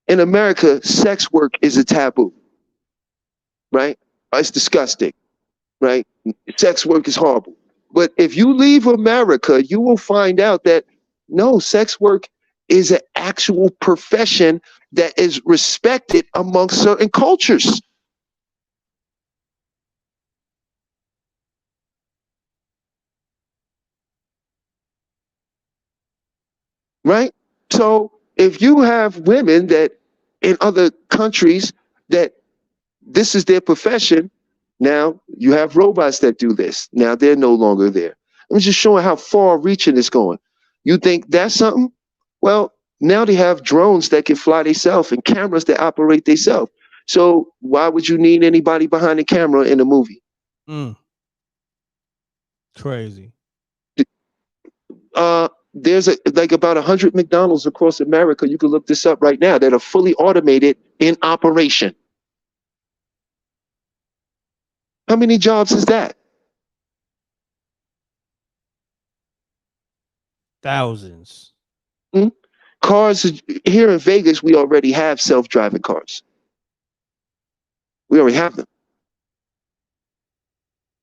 [SPEAKER 2] In America, sex work is a taboo, right? It's disgusting, right? Sex work is horrible. But if you leave America, you will find out that no, sex work is an actual profession that is respected among certain cultures. Right? So if you have women that in other countries that this is their profession, now you have robots that do this. Now they're no longer there. I'm just showing how far reaching it's going. You think that's something? Well, Now they have drones that can fly themselves and cameras that operate themselves. So why would you need anybody behind the camera in a movie?
[SPEAKER 1] Crazy.
[SPEAKER 2] There's like about 100 McDonald's across America. You can look this up right now that are fully automated in operation. How many jobs is that?
[SPEAKER 1] Thousands.
[SPEAKER 2] Cars here in Vegas, we already have self-driving cars. We already have them.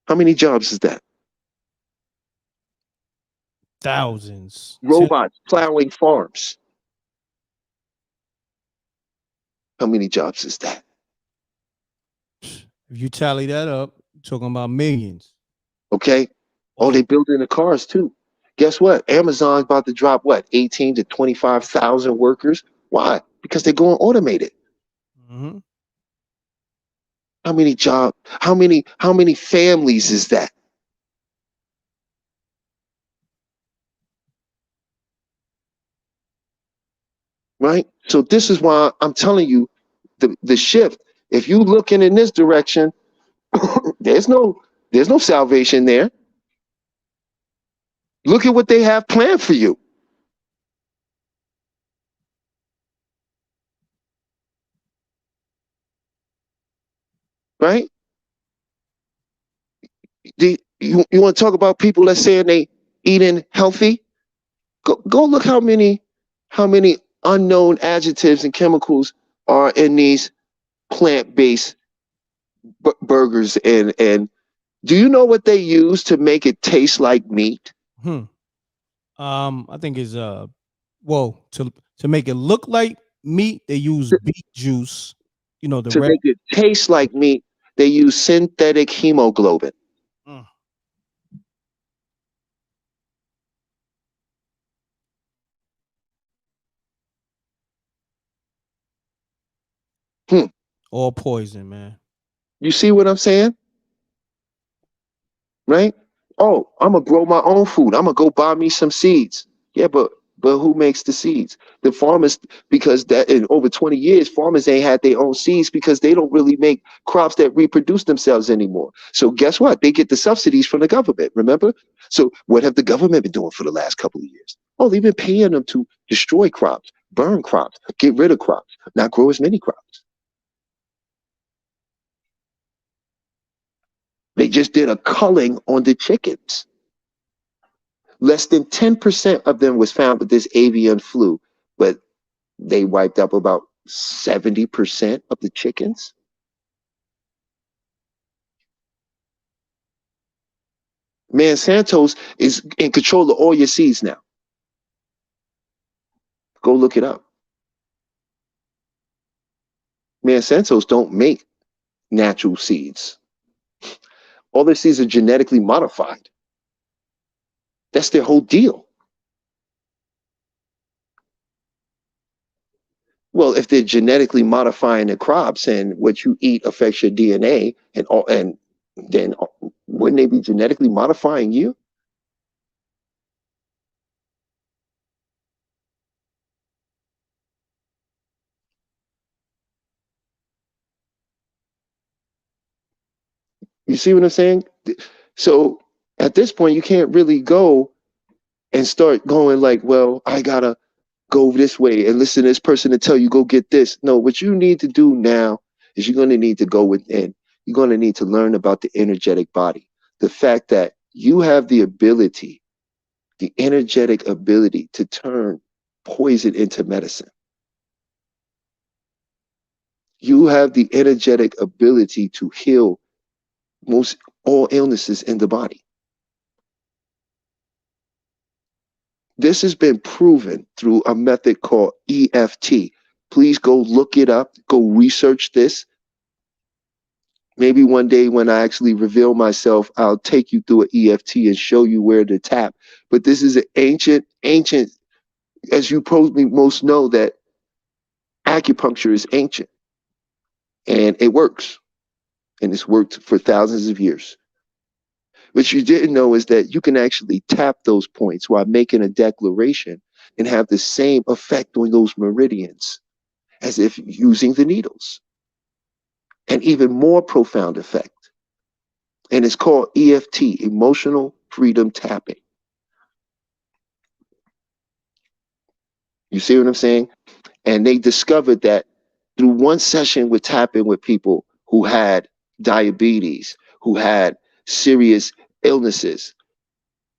[SPEAKER 2] How many jobs is that?
[SPEAKER 1] Thousands.
[SPEAKER 2] Robots plowing farms. How many jobs is that?
[SPEAKER 1] If you tally that up, you're talking about millions.
[SPEAKER 2] Okay. Oh, they building the cars too. Guess what? Amazon's about to drop what? 18 to 25,000 workers. Why? Because they're going automated.
[SPEAKER 1] Mm-hmm.
[SPEAKER 2] How many jobs? How many families is that? Right? So this is why I'm telling you the shift. If you looking in this direction, there's no salvation there. Look at what they have planned for you. Right? You want to talk about people that saying they eating healthy? Go look how many unknown adjectives and chemicals are in these plant-based burgers and do you know what they use to make it taste like meat?
[SPEAKER 1] I think it's well, to make it look like meat, they use beet juice. You know, the
[SPEAKER 2] To
[SPEAKER 1] red.
[SPEAKER 2] make it taste like meat, they use synthetic hemoglobin.
[SPEAKER 1] All poison, man.
[SPEAKER 2] You see what I'm saying? Right? Oh, I'm gonna grow my own food. I'm gonna go buy me some seeds. Yeah, but who makes the seeds? The farmers, because that in over 20 years, farmers ain't had their own seeds because they don't really make crops that reproduce themselves anymore. So guess what? They get the subsidies from the government. Remember? So what have the government been doing for the last couple of years? Oh, they've been paying them to destroy crops, burn crops, get rid of crops, not grow as many crops. They just did a culling on the chickens. Less than 10% of them was found with this avian flu, but they wiped up about 70% of the chickens. Monsanto's is in control of all your seeds now. Go look it up. Monsanto's don't make natural seeds. All their seeds are genetically modified. That's their whole deal. Well, if they're genetically modifying the crops and what you eat affects your DNA, and then wouldn't they be genetically modifying you? You see what I'm saying? So at this point, you can't really go and start going like, well, I gotta go this way and listen to this person to tell you go get this. No, what you need to do now is you're going to need to go within. You're going to need to learn about the energetic body. The fact that you have the ability, the energetic ability to turn poison into medicine. You have the energetic ability to heal most all illnesses in the body. This has been proven through a method called EFT. Please go look it up, go research this. Maybe one day when I actually reveal myself, I'll take you through an EFT and show you where to tap. But this is an ancient, as you probably most know, that acupuncture is ancient and it works. And it's worked for thousands of years. What you didn't know is that you can actually tap those points while making a declaration and have the same effect on those meridians as if using the needles, and even more profound effect. And it's called EFT, emotional freedom tapping. You see what I'm saying? And they discovered that through one session with tapping with people who had diabetes, who had serious illnesses,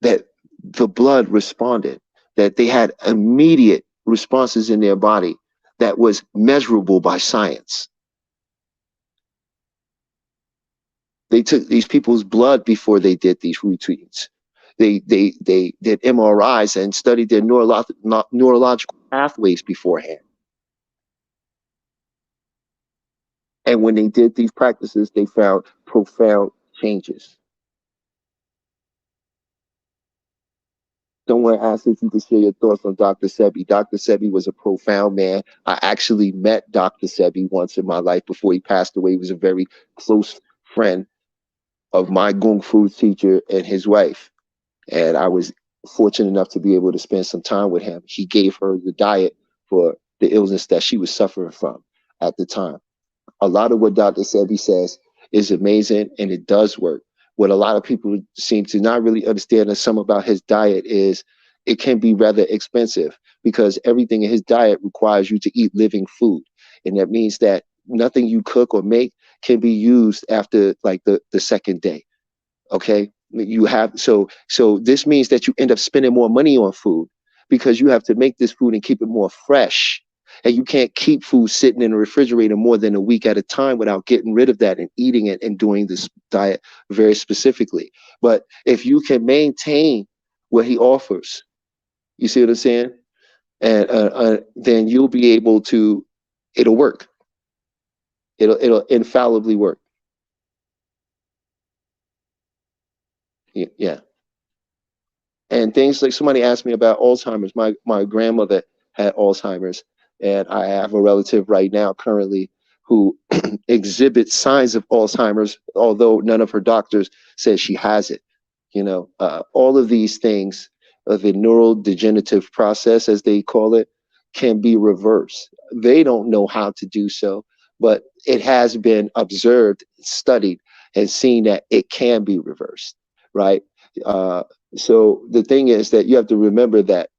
[SPEAKER 2] that the blood responded, that they had immediate responses in their body that was measurable by science. They took these people's blood before they did these routines. They did MRIs and studied their neurological pathways beforehand. And when they did these practices, they found profound changes. Someone asked if you could share your thoughts on Dr. Sebi. Dr. Sebi was a profound man. I actually met Dr. Sebi once in my life before he passed away. He was a very close friend of my Kung Fu teacher and his wife. And I was fortunate enough to be able to spend some time with him. He gave her the diet for the illness that she was suffering from at the time. A lot of what Dr. Sebi says is amazing, and it does work. What a lot of people seem to not really understand some about his diet is it can be rather expensive, because everything in his diet requires you to eat living food. And that means that nothing you cook or make can be used after like the second day. Okay. You have, so this means that you end up spending more money on food because you have to make this food and keep it more fresh. And you can't keep food sitting in the refrigerator more than a week at a time without getting rid of that and eating it and doing this diet very specifically. But if you can maintain what he offers, you see what I'm saying? And then you'll be able to, it'll work. It'll infallibly work. Yeah. And things like, somebody asked me about Alzheimer's. My grandmother had Alzheimer's, and I have a relative right now currently who exhibits signs of Alzheimer's, although none of her doctors says she has it. You know, all of these things, the neurodegenerative process, as they call it, can be reversed. They don't know how to do so, but it has been observed, studied, and seen that it can be reversed, right? So the thing is that you have to remember that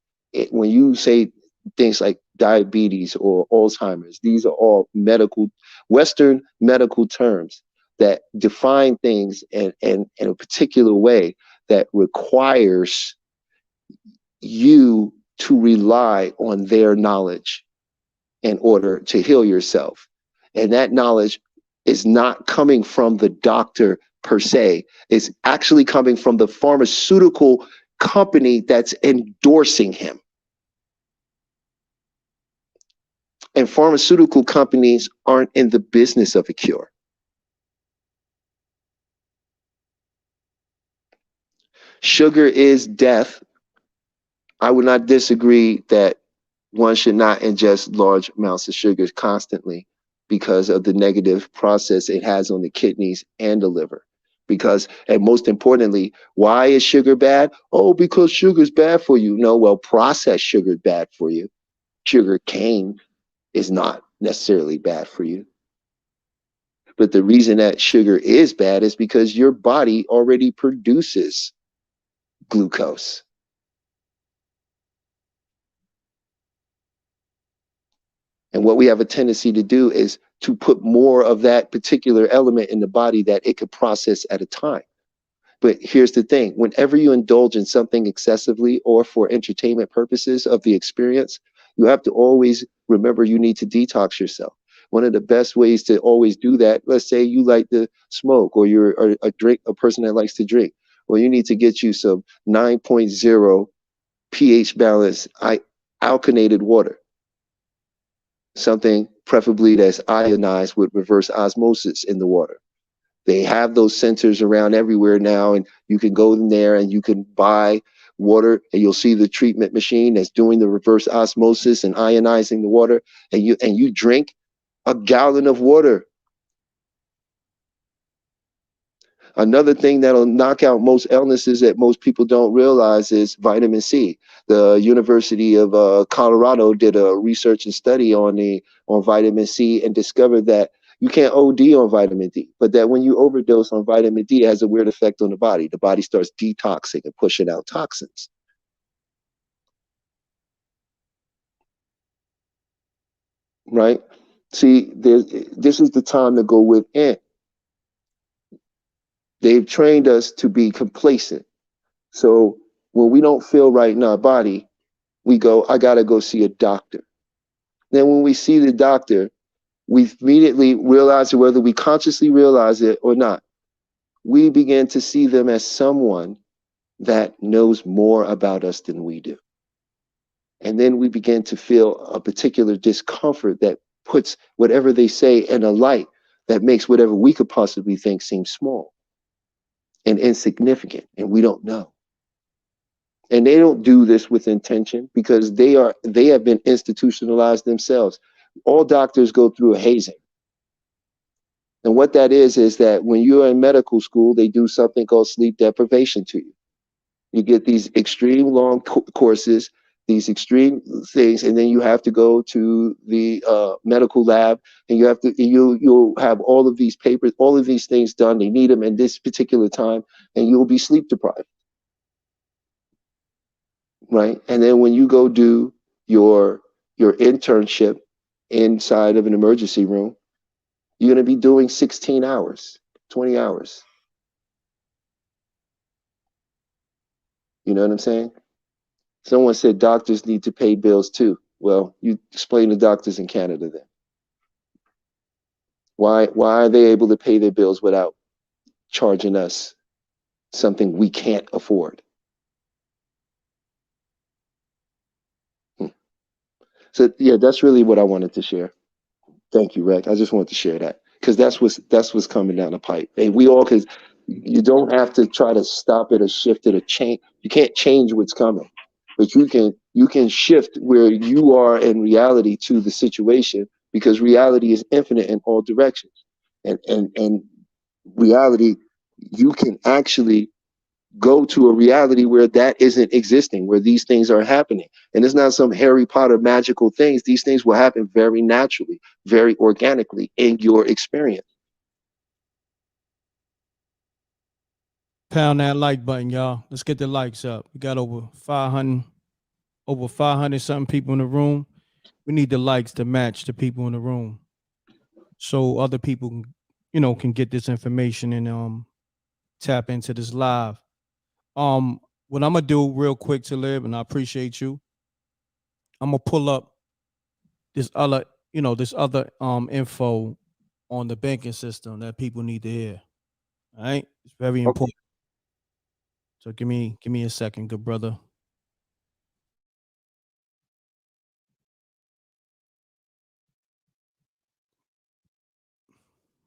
[SPEAKER 2] when you say things like diabetes or Alzheimer's, these are all Western medical terms that define things in a particular way that requires you to rely on their knowledge in order to heal yourself. And that knowledge is not coming from the doctor per se. It's actually coming from the pharmaceutical company that's endorsing him. And pharmaceutical companies aren't in the business of a cure. Sugar is death. I would not disagree that one should not ingest large amounts of sugars constantly because of the negative process it has on the kidneys and the liver. Because, and most importantly, why is sugar bad? Oh, because sugar is bad for you. No, well, processed sugar is bad for you. Sugar cane is not necessarily bad for you. But the reason that sugar is bad is because your body already produces glucose. And what we have a tendency to do is to put more of that particular element in the body that it could process at a time. But here's the thing, whenever you indulge in something excessively or for entertainment purposes of the experience, you have to always remember you need to detox yourself. One of the best ways to always do that, let's say you like to smoke, or you're a person that likes to drink. Well, you need to get you some 9.0 pH balance alkanated water. Something preferably that's ionized with reverse osmosis in the water. They have those centers around everywhere now, and you can go in there and you can buy water, and you'll see the treatment machine that's doing the reverse osmosis and ionizing the water, and you drink a gallon of water. Another thing that'll knock out most illnesses that most people don't realize is vitamin C. The University of Colorado did a research and study on vitamin C and discovered that you can't OD on vitamin D, but that when you overdose on vitamin D, it has a weird effect on the body. The body starts detoxing and pushing out toxins. Right? See, this is the time to go within. They've trained us to be complacent. So when we don't feel right in our body, we go, I got to go see a doctor. Then when we see the doctor, we immediately realize, whether we consciously realize it or not, we begin to see them as someone that knows more about us than we do. And then we begin to feel a particular discomfort that puts whatever they say in a light that makes whatever we could possibly think seem small and insignificant, and we don't know. And they don't do this with intention, because they have been institutionalized themselves. All doctors go through a hazing. And what that is that when you're in medical school, they do something called sleep deprivation to you. You get these extreme long courses, these extreme things, and then you have to go to the medical lab, and you'll have all of these papers, all of these things done. They need them in this particular time, and you'll be sleep deprived. Right? And then when you go do your internship inside of an emergency room, you're going to be doing 16 hours, 20 hours. You know what I'm saying? Someone said doctors need to pay bills too. Well, you explain to doctors in Canada then. Why are they able to pay their bills without charging us something we can't afford? So yeah, that's really what I wanted to share. Thank you, Rec. I just wanted to share that, because that's what's coming down the pipe. And we all, because you don't have to try to stop it or shift it or change. You can't change what's coming, but you can shift where you are in reality to the situation, because reality is infinite in all directions. And reality, you can actually go to a reality where that isn't existing, where these things are happening. And it's not some Harry Potter magical things. These things will happen very naturally, very organically in your experience.
[SPEAKER 1] Pound that like button, y'all. Let's get the likes up. We got over 500 something people in the room. We need the likes to match the people in the room, so other people, can get this information and tap into this live. What I'm gonna do real quick to live, and I appreciate you. I'm gonna pull up this other info on the banking system that people need to hear. All right, it's very important. So give me a second, good brother.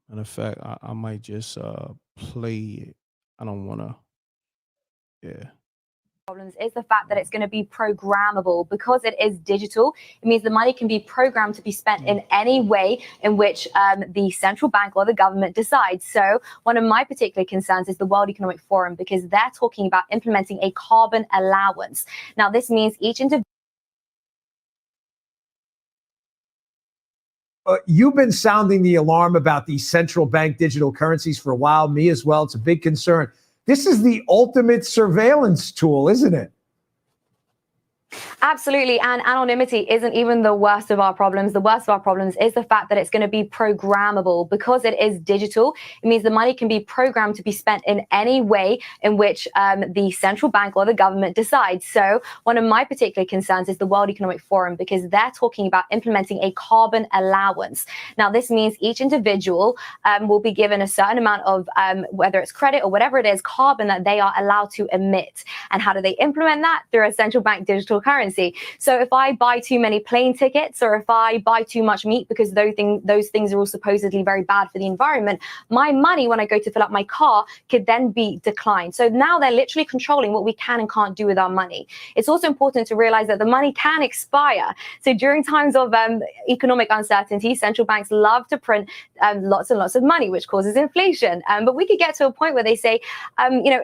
[SPEAKER 1] Matter of fact, I might just play it. I don't wanna. Yeah.
[SPEAKER 4] Problems is the fact that it's going to be programmable. Because it is digital, it means the money can be programmed to be spent in any way in which the central bank or the government decides. So one of my particular concerns is the World Economic Forum, because they're talking about implementing a carbon allowance. Now, this means each individual.
[SPEAKER 5] You've been sounding the alarm about these central bank digital currencies for a while. Me as well. It's a big concern. This is the ultimate surveillance tool, isn't it?
[SPEAKER 4] Absolutely. And anonymity isn't even the worst of our problems. The worst of our problems is the fact that it's going to be programmable. Because it is digital, it means the money can be programmed to be spent in any way in which the central bank or the government decides. So one of my particular concerns is the World Economic Forum, because they're talking about implementing a carbon allowance. Now, this means each individual will be given a certain amount of, whether it's credit or whatever it is, carbon that they are allowed to emit. And how do they implement that? Through a central bank digital currency. So if I buy too many plane tickets, or if I buy too much meat, because those things are all supposedly very bad for the environment, my money when I go to fill up my car could then be declined. So now they're literally controlling what we can and can't do with our money. It's also important to realize that the money can expire. So during times of economic uncertainty, central banks love to print lots and lots of money, which causes inflation. But we could get to a point where they say,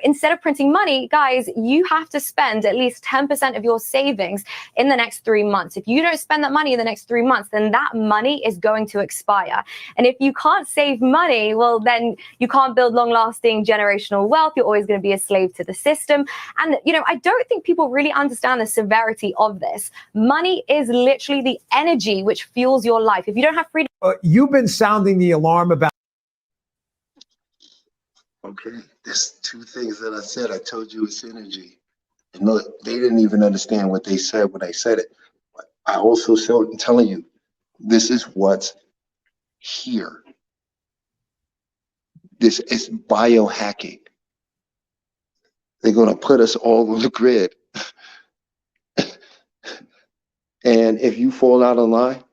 [SPEAKER 4] instead of printing money, guys, you have to spend at least 10% of your savings in the next 3 months. If you don't spend that money in the next 3 months, then that money is going to expire. And if you can't save money, well, then you can't build long-lasting generational wealth. You're always going to be a slave to the system. And, I don't think people really understand the severity of this. Money is literally the energy which fuels your life. If you don't have freedom,
[SPEAKER 5] You've been sounding the alarm about.
[SPEAKER 2] Okay, there's two things that I said. I told you it's energy. And look, they didn't even understand what they said when I said it. I also said, I'm telling you, this is what's here. This is biohacking. They're going to put us all on the grid. And if you fall out of line,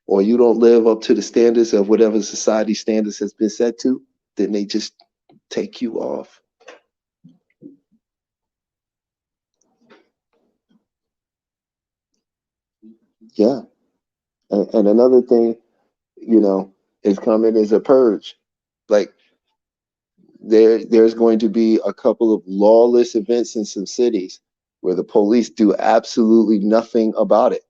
[SPEAKER 2] or you don't live up to the standards of whatever society standards has been set to, then they just take you off. Yeah. And another thing, is coming is a purge. Like there's going to be a couple of lawless events in some cities where the police do absolutely nothing about it.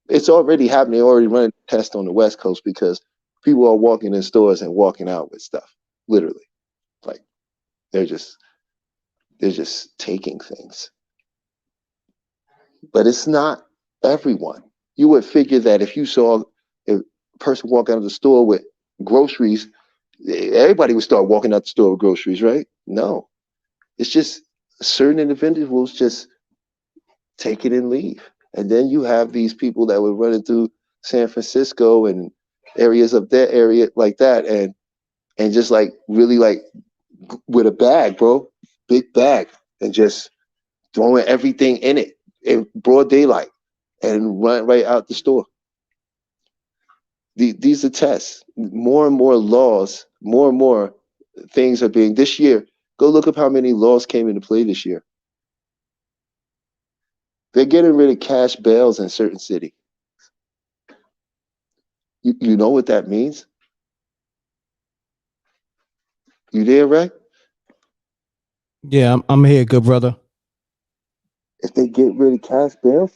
[SPEAKER 2] It's already happening. They already running tests on the West Coast because people are walking in stores and walking out with stuff. Literally. Like they're just taking things. But it's not everyone. You would figure that if you saw a person walk out of the store with groceries, everybody would start walking out the store with groceries, right? No. It's just certain individuals just take it and leave. And then you have these people that were running through San Francisco and areas of that area like that, and just like really like with a bag, bro, big bag, and just throwing everything in it in broad daylight and run right out the store. These are tests. More and more laws, more and more things are being, this year, go look up how many laws came into play this year. They're getting rid of cash bails in certain cities. You know what that means? You there, Ray?
[SPEAKER 1] Yeah, I'm here, good brother.
[SPEAKER 2] If they get rid of cash bails,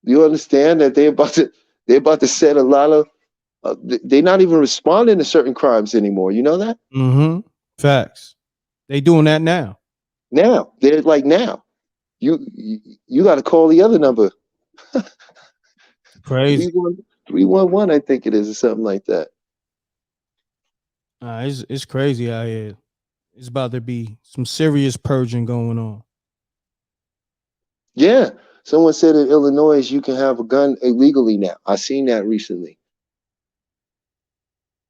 [SPEAKER 2] you understand that they're about to set a lot of, they're not even responding to certain crimes anymore. You know that?
[SPEAKER 1] Mm-hmm. Facts. They doing that now.
[SPEAKER 2] Now they're like, now you got to call the other number.
[SPEAKER 1] Crazy.
[SPEAKER 2] 311, I think it is, or something like that.
[SPEAKER 1] It's crazy out here. It's about to be some serious purging going on.
[SPEAKER 2] Yeah. Someone said in Illinois you can have a gun illegally now. I seen that recently.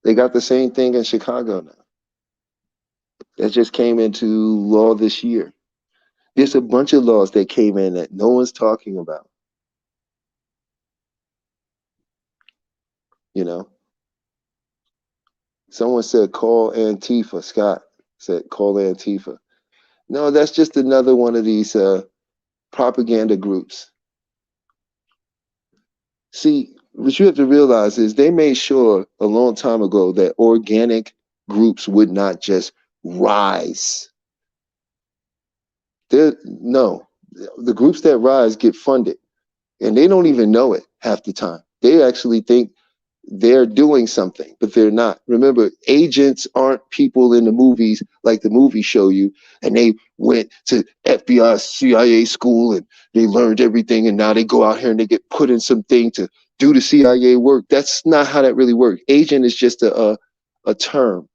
[SPEAKER 2] They got the same thing in Chicago now. That just came into law this year. There's a bunch of laws that came in that no one's talking about. Someone said call Antifa. Scott said call Antifa. No, that's just another one of these propaganda groups. See, what you have to realize is they made sure a long time ago that organic groups would not just rise. No, the groups that rise get funded, and they don't even know it half the time. They actually think they're doing something, but they're not. Remember, agents aren't people in the movies like the movies show you, and they went to FBI, CIA school, and they learned everything, and now they go out here and they get put in something to do the CIA work. That's not how that really works. Agent is just a term.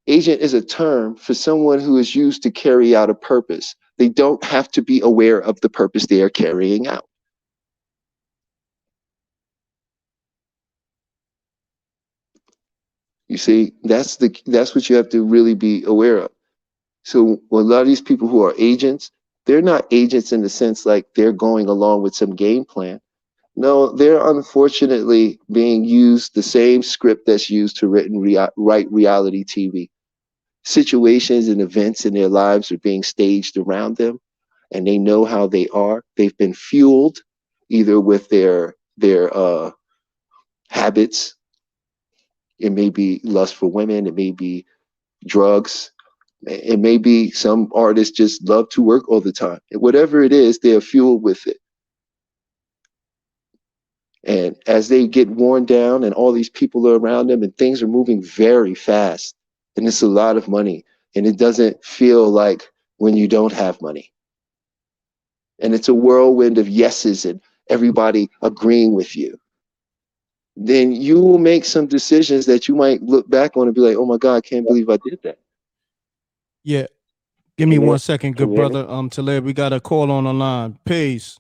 [SPEAKER 2] Agent is a term for someone who is used to carry out a purpose. They don't have to be aware of the purpose they are carrying out. You see, that's what you have to really be aware of. So a lot of these people who are agents, they're not agents in the sense like they're going along with some game plan. No, they're unfortunately being used the same script that's used to write reality TV. Situations and events in their lives are being staged around them, and they know how they are. They've been fueled either with their habits. It may be lust for women. It may be drugs. It may be some artists just love to work all the time. And whatever it is, they're fueled with it. And as they get worn down and all these people are around them and things are moving very fast and it's a lot of money and it doesn't feel like when you don't have money. And it's a whirlwind of yeses and everybody agreeing with you. Then you will make some decisions that you might look back on and be like, oh my God, I can't believe I did that.
[SPEAKER 1] Yeah. Give me 1 second, good brother. Talib, we got a call on the line. Peace.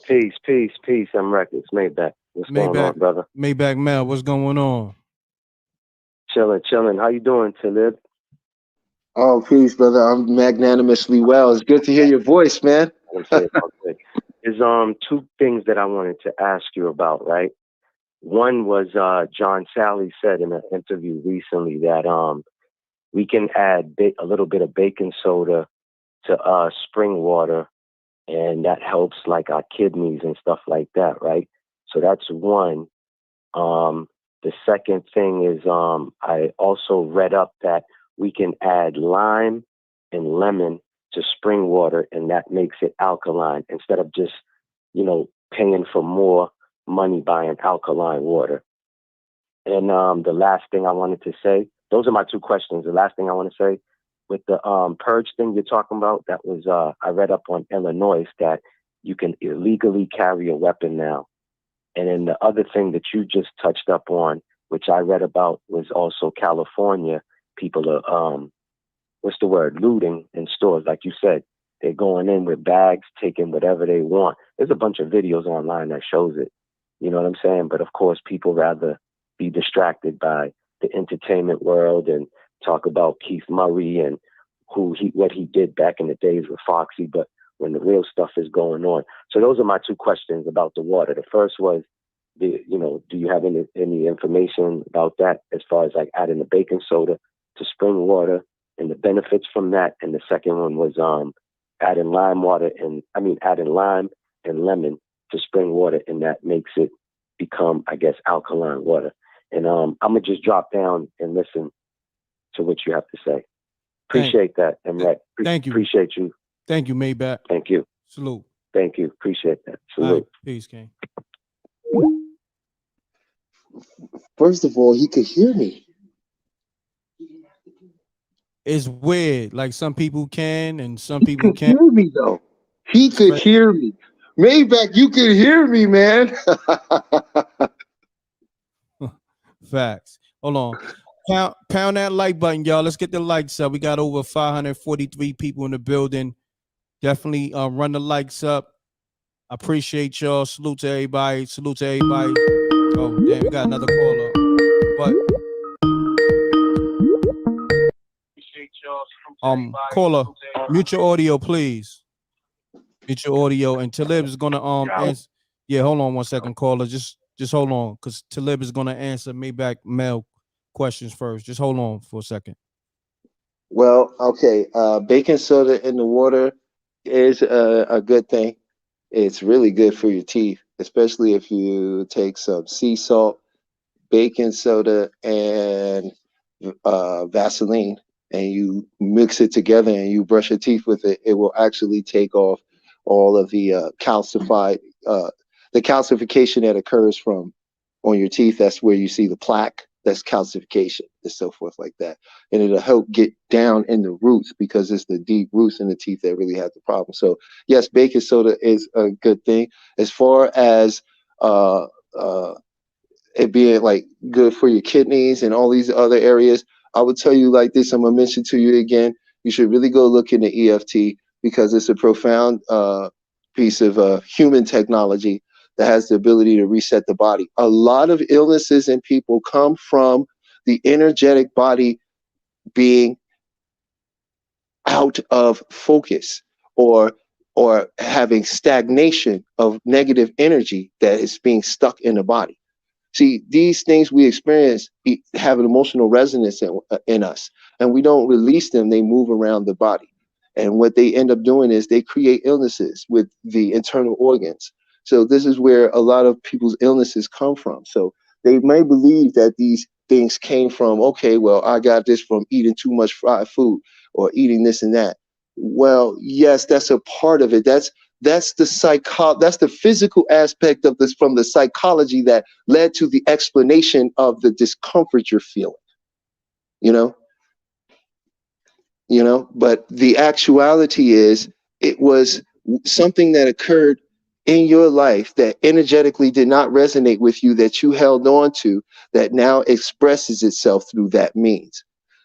[SPEAKER 6] Peace. M.reck. It's Maybach. What's going on, brother?
[SPEAKER 1] Maybach Mel, what's going on?
[SPEAKER 6] Chilling. How you doing, Talib?
[SPEAKER 2] Oh, peace, brother. I'm magnanimously well. It's good to hear your voice, man.
[SPEAKER 6] Okay. There's two things that I wanted to ask you about, right? One was John Sally said in an interview recently that we can add a little bit of baking soda to spring water, and that helps like our kidneys and stuff like that, right? So that's one. The second thing is I also read up that we can add lime and lemon to spring water, and that makes it alkaline instead of just, paying for more money buying alkaline water. And the last thing I wanted to say, those are my two questions. The last thing I want to say with the purge thing you're talking about, that was I read up on Illinois that you can illegally carry a weapon now. And then the other thing that you just touched up on, which I read about, was also California. People are, looting in stores. Like you said, they're going in with bags, taking whatever they want. There's a bunch of videos online that shows it. You know what I'm saying? But of course, people rather be distracted by the entertainment world and talk about Keith Murray and what he did back in the days with Foxy. But when the real stuff is going on. So those are my two questions about the water. The first was, do you have any information about that as far as like adding the baking soda to spring water and the benefits from that? And the second one was adding lime and lemon to spring water, and that makes it become, I guess, alkaline water. And I'm gonna just drop down and listen to what you have to say. Appreciate that, M.reck.
[SPEAKER 1] Thank you.
[SPEAKER 6] Appreciate you.
[SPEAKER 1] Thank you, Maybach.
[SPEAKER 6] Thank you.
[SPEAKER 1] Salute.
[SPEAKER 6] Thank you. Appreciate that. Salute.
[SPEAKER 1] Right. Peace, King.
[SPEAKER 2] First of all, he could hear me.
[SPEAKER 1] It's weird. Like some people can and some people
[SPEAKER 2] He could
[SPEAKER 1] can't.
[SPEAKER 2] hear me though. He could hear me. Maybach, you could hear me, man.
[SPEAKER 1] Facts. Hold on. Pound that like button, y'all. Let's get the likes up. We got over 543 people in the building. Definitely run the likes up. I appreciate y'all. Salute to everybody. Oh, damn, we got another caller. But caller, mute your audio, please. Mute your audio, and Talib is gonna answer. Yeah, hold on 1 second, caller. Just hold on, because Talib is gonna answer Maybach Mel questions first. Just hold on for a second.
[SPEAKER 2] Well, okay. Baking soda in the water is a good thing. It's really good for your teeth, especially if you take some sea salt, baking soda, and Vaseline, and you mix it together and you brush your teeth with it. It will actually take off all of the the calcification that occurs from on your teeth. That's where you see the plaque. That's calcification and so forth like that. And it'll help get down in the roots, because it's the deep roots in the teeth that really have the problem. So yes, baking soda is a good thing. As far as it being like good for your kidneys and all these other areas, I would tell you like this. I'm gonna mention to you again, you should really go look into EFT, because it's a profound piece of human technology that has the ability to reset the body. A lot of illnesses in people come from the energetic body being out of focus, or having stagnation of negative energy that is being stuck in the body. See, these things we experience have an emotional resonance in us, and we don't release them. They move around the body. And what they end up doing is they create illnesses with the internal organs. So this is where a lot of people's illnesses come from. So they may believe that these things came from, okay, well, I got this from eating too much fried food or eating this and that. Well, yes, that's a part of it. That's the physical aspect of this, from the psychology that led to the explanation of the discomfort you're feeling. You know, but the actuality is it was something that occurred in your life that energetically did not resonate with you, that you held on to, that now expresses itself through that means.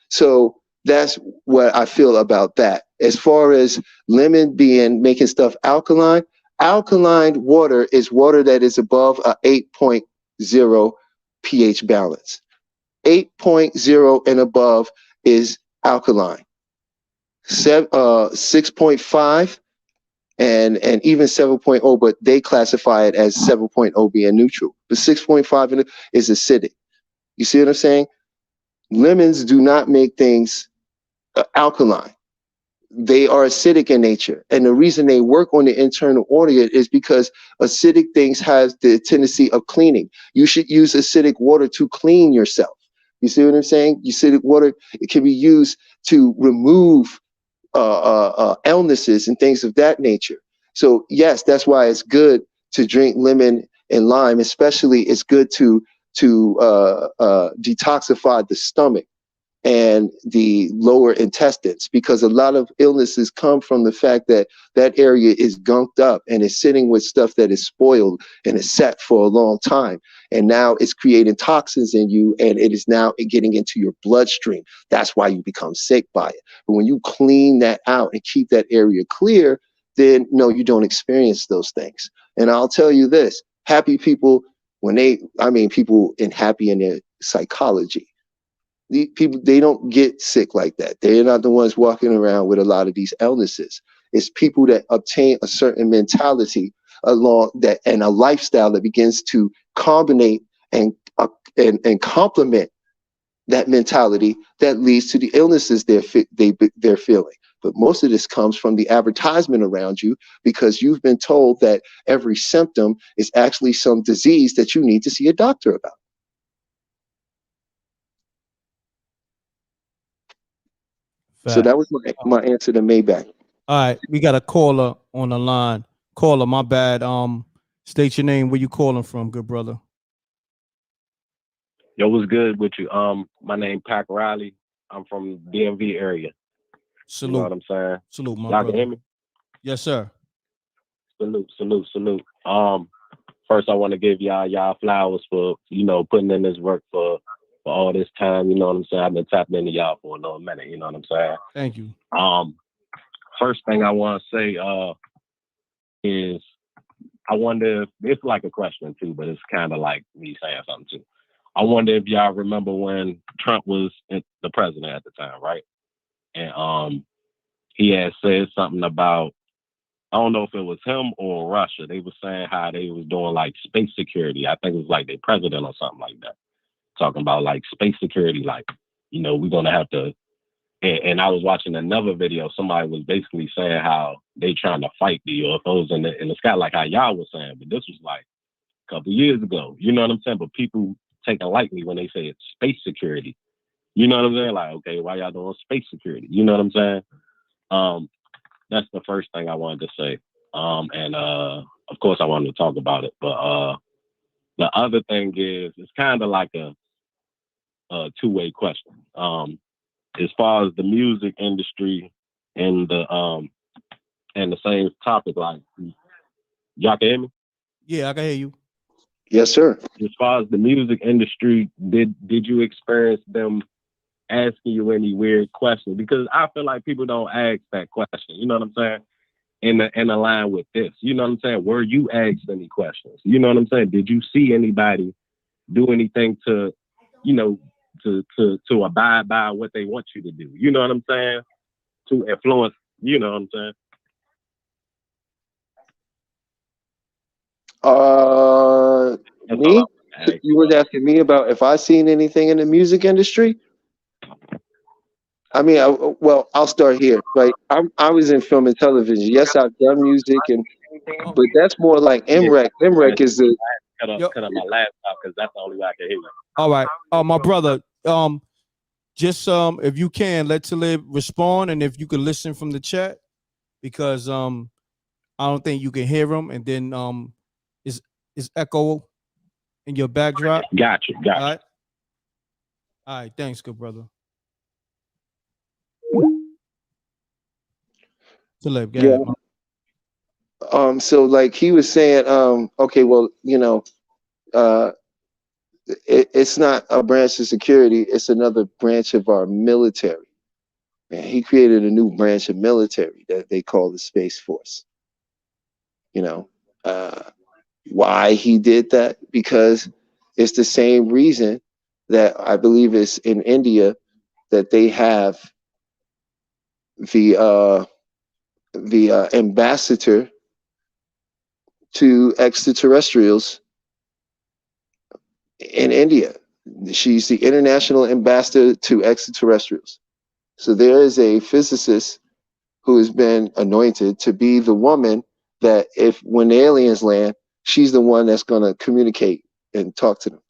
[SPEAKER 2] So that's what I feel about that. As far as lemon making stuff alkaline water is water that is above a 8.0 pH balance. 8.0 and above is alkaline. 6.5 and even 7.0, but they classify it as 7.0 being neutral. But 6.5 is acidic. You see what I'm saying? Lemons do not make things alkaline. They are acidic in nature. And the reason they work on the internal organ is because acidic things have the tendency of cleaning. You should use acidic water to clean yourself. You see what I'm saying? Acidic water, it can be used to remove illnesses and things of that nature. So yes, that's why it's good to drink lemon and lime. Especially, it's good to detoxify the stomach and the lower intestines, because a lot of illnesses come from the fact that that area is gunked up and is sitting with stuff that is spoiled and is set for a long time. And now it's creating toxins in you, and it is now getting into your bloodstream. That's why you become sick by it. But when you clean that out and keep that area clear, then no, you don't experience those things. And I'll tell you this, happy people, people happy in their psychology, the people, they don't get sick like that. They're not the ones walking around with a lot of these illnesses. It's people that obtain a certain mentality along that, and a lifestyle that begins to combine and complement that mentality that leads to the illnesses they're feeling. But most of this comes from the advertisement around you, because you've been told that every symptom is actually some disease that you need to see a doctor about.
[SPEAKER 1] Fact.
[SPEAKER 2] So that was my answer to Maybach.
[SPEAKER 1] All right, we got a caller on the line. Caller, my bad. State your name, where you calling from, good brother.
[SPEAKER 7] Yo, what's good with you? My name Pac Riley. I'm from DMV area.
[SPEAKER 1] Salute.
[SPEAKER 7] You know what I'm saying?
[SPEAKER 1] Salute, my
[SPEAKER 7] Y'all
[SPEAKER 1] brother.
[SPEAKER 7] can hear me?
[SPEAKER 1] Yes, sir.
[SPEAKER 7] Salute. First I want to give y'all flowers for, putting in this work for all this time. You know what I'm saying? I've been tapping into y'all for a little minute. You know what I'm saying?
[SPEAKER 1] Thank you.
[SPEAKER 7] First thing I want to say is I wonder if it's like a question too, but it's kind of like me saying something too. I wonder if y'all remember when Trump was the president at the time, right? And he had said something about, I don't know if it was him or Russia. They were saying how they was doing like space security. I think it was like their president or something like that. Talking about like space security, like, we're going to have to. And I was watching another video. Somebody was basically saying how they trying to fight the UFOs in the sky, like how y'all was saying. But this was like a couple years ago. You know what I'm saying? But people take it lightly when they say it's space security. You know what I'm saying? Like, okay, why y'all doing space security? You know what I'm saying? That's the first thing I wanted to say. And of course I wanted to talk about it. But the other thing is, it's kind of like a two-way question. As far as the music industry and the same topic, like, y'all can hear me?
[SPEAKER 1] Yeah, I can hear you.
[SPEAKER 2] Yes, sir.
[SPEAKER 7] As far as the music industry, did you experience them asking you any weird questions? Because I feel like people don't ask that question. You know what I'm saying? In the line with this, you know what I'm saying? Were you asked any questions? You know what I'm saying? Did you see anybody do anything to, to abide by what they want you to do? You know what I'm saying? to influence, you know what I'm saying? That's
[SPEAKER 2] Me?
[SPEAKER 7] all I'm asking.
[SPEAKER 2] You were asking me about if I seen anything in the music industry? I mean, well, I'll start here, right? I was in film and television. Yes, I've done music, but that's more like m.reck. m.reck is the
[SPEAKER 7] Cut up my laptop because that's the only way I can hear you.
[SPEAKER 1] All right. My brother, just if you can let Talib respond, and if you could listen from the chat, because I don't think you can hear him, and then is echo in your backdrop.
[SPEAKER 7] Gotcha.
[SPEAKER 1] All right, thanks, good brother. Talib, go ahead.
[SPEAKER 2] so like he was saying, okay, well, you know, it's not a branch of security, it's another branch of our military. And he created a new branch of military that they call the Space Force. You know, why he did that? Because it's the same reason that I believe is in India that they have the ambassador to extraterrestrials in India. She's the international ambassador to extraterrestrials. So there is a physicist who has been anointed to be the woman that if when the aliens land, she's the one that's going to communicate and talk to them.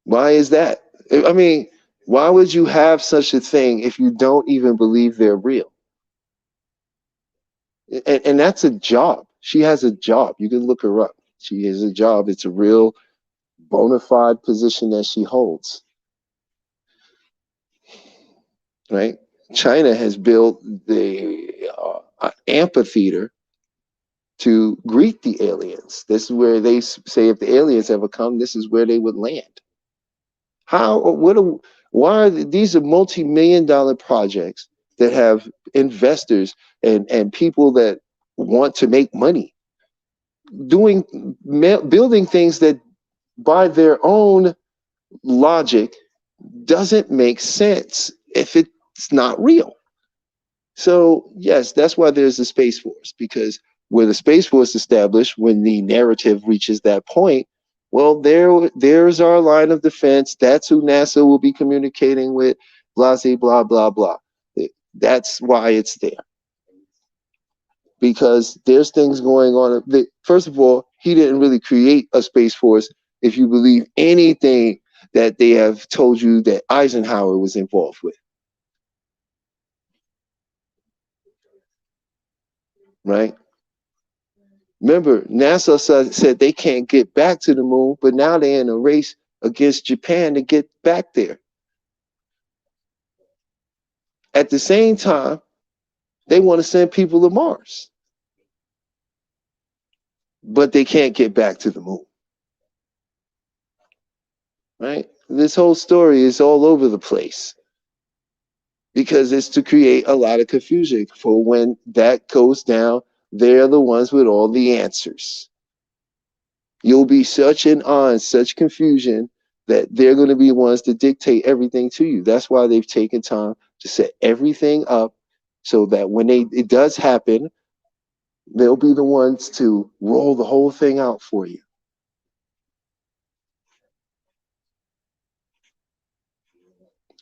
[SPEAKER 2] Why is that? I mean, why would you have such a thing if you don't even believe they're real? And that's a job. She has a job. You can look her up. She has a job. It's a real bona fide position that she holds. Right? China has built the amphitheater to greet the aliens. This is where they say if the aliens ever come, this is where they would land. Why are these are multi-million-dollar projects that have investors and people that want to make money building things that by their own logic doesn't make sense if it's not real. So yes, that's why there's a Space Force, because where the Space Force established, when the narrative reaches that point, well, there's our line of defense. That's who NASA will be communicating with, blah, blah, blah, blah. That's why it's there. Because there's things going on. First of all, he didn't really create a Space Force if you believe anything that they have told you that Eisenhower was involved with. Right? Remember, NASA said they can't get back to the moon, but now they're in a race against Japan to get back there. At the same time, they want to send people to Mars, but they can't get back to the moon. Right? This whole story is all over the place because it's to create a lot of confusion. For when that goes down, they're the ones with all the answers. You'll be such in awe and such confusion that they're going to be the ones to dictate everything to you. That's why they've taken time to set everything up so that when it does happen, they'll be the ones to roll the whole thing out for you.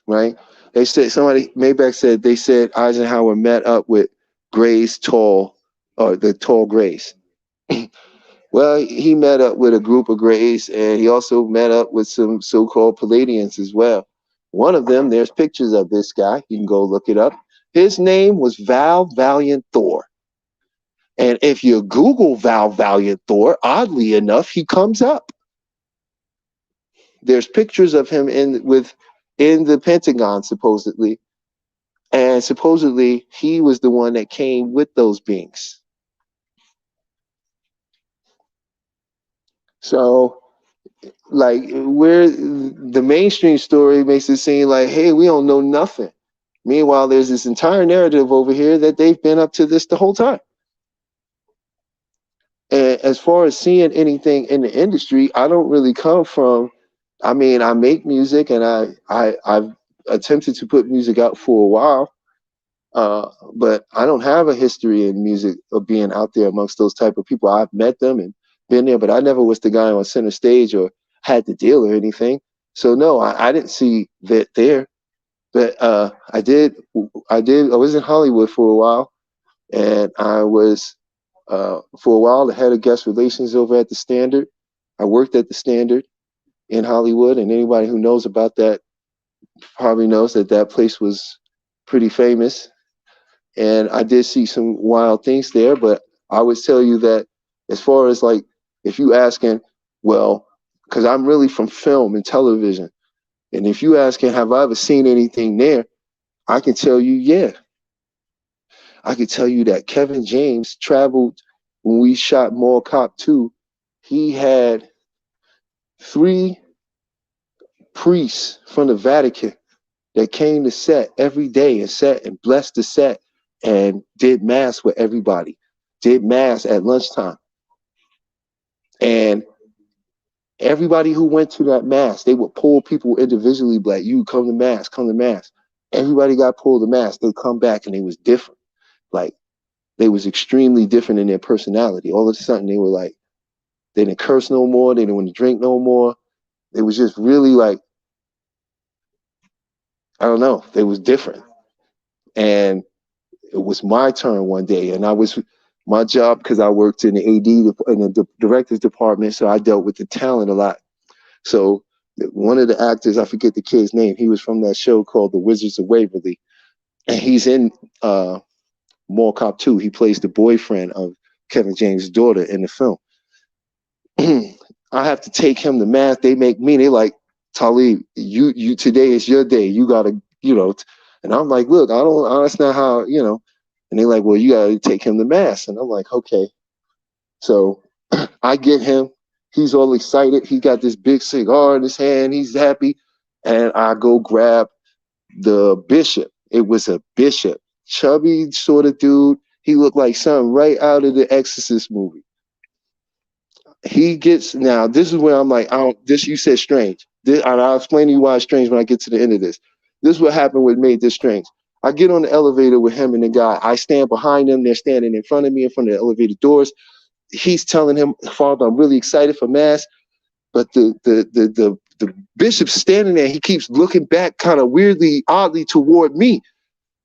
[SPEAKER 2] Right? They said Maybach said they said Eisenhower met up with Gray's the tall Grays. Well, he met up with a group of Grays, and he also met up with some so-called Palladians as well. One of them, there's pictures of this guy. You can go look it up. His name was Val Valiant Thor. And if you Google Val Valiant Thor, oddly enough, he comes up. There's pictures of him in the Pentagon, supposedly. And supposedly, he was the one that came with those beings. So, like, where the mainstream story makes it seem like, hey, we don't know nothing. Meanwhile, there's this entire narrative over here that they've been up to this the whole time. And as far as seeing anything in the industry, I don't really come from, I mean, I make music and I've attempted to put music out for a while. But I don't have a history in music of being out there amongst those type of people. I've met them and been there, but I never was the guy on center stage or had the deal or anything. So no, I didn't see that there. But I was in Hollywood for a while, and I was for a while the head of guest relations over at the Standard. I worked at the Standard in Hollywood, and anybody who knows about that probably knows that that place was pretty famous. And I did see some wild things there, but I would tell you that as far as like, if you asking, well, because I'm really from film and television, and if you asking, have I ever seen anything there? I can tell you, yeah. I can tell you that Kevin James traveled when we shot Mall Cop 2. He had 3 priests from the Vatican that came to set every day and sat and blessed the set and did mass with everybody, did mass at lunchtime. And everybody who went to that mass, they would pull people individually, like, you come to mass, come to mass. Everybody got pulled to mass. They come back and they was different. Like, they was extremely different in their personality. All of a sudden they were like, they didn't curse no more. They didn't want to drink no more. It was just really like, I don't know. They was different. And it was my turn one day, and I was my job, because I worked in the AD in the director's department, so I dealt with the talent a lot. So one of the actors, I forget the kid's name, he was from that show called The Wizards of Waverly, and he's in Mall Cop 2. He plays the boyfriend of Kevin James' daughter in the film. I have to take him to math. They make me, they like, Talib, you today is your day. You gotta, and I'm like, look, that's not how, and they like, well, you gotta take him to mass. And I'm like, okay. So I get him, he's all excited. He got this big cigar in his hand. He's happy. And I go grab the bishop. It was a bishop, chubby sort of dude. He looked like something right out of the Exorcist movie. He gets, now this is where I'm like, you said strange. And I'll explain to you why it's strange when I get to the end of this. This is what happened what made this strange. I get on the elevator with him and the guy. I stand behind them. They're standing in front of me, in front of the elevator doors. He's telling him, Father, I'm really excited for mass. But the bishop's standing there. He keeps looking back kind of weirdly, oddly toward me,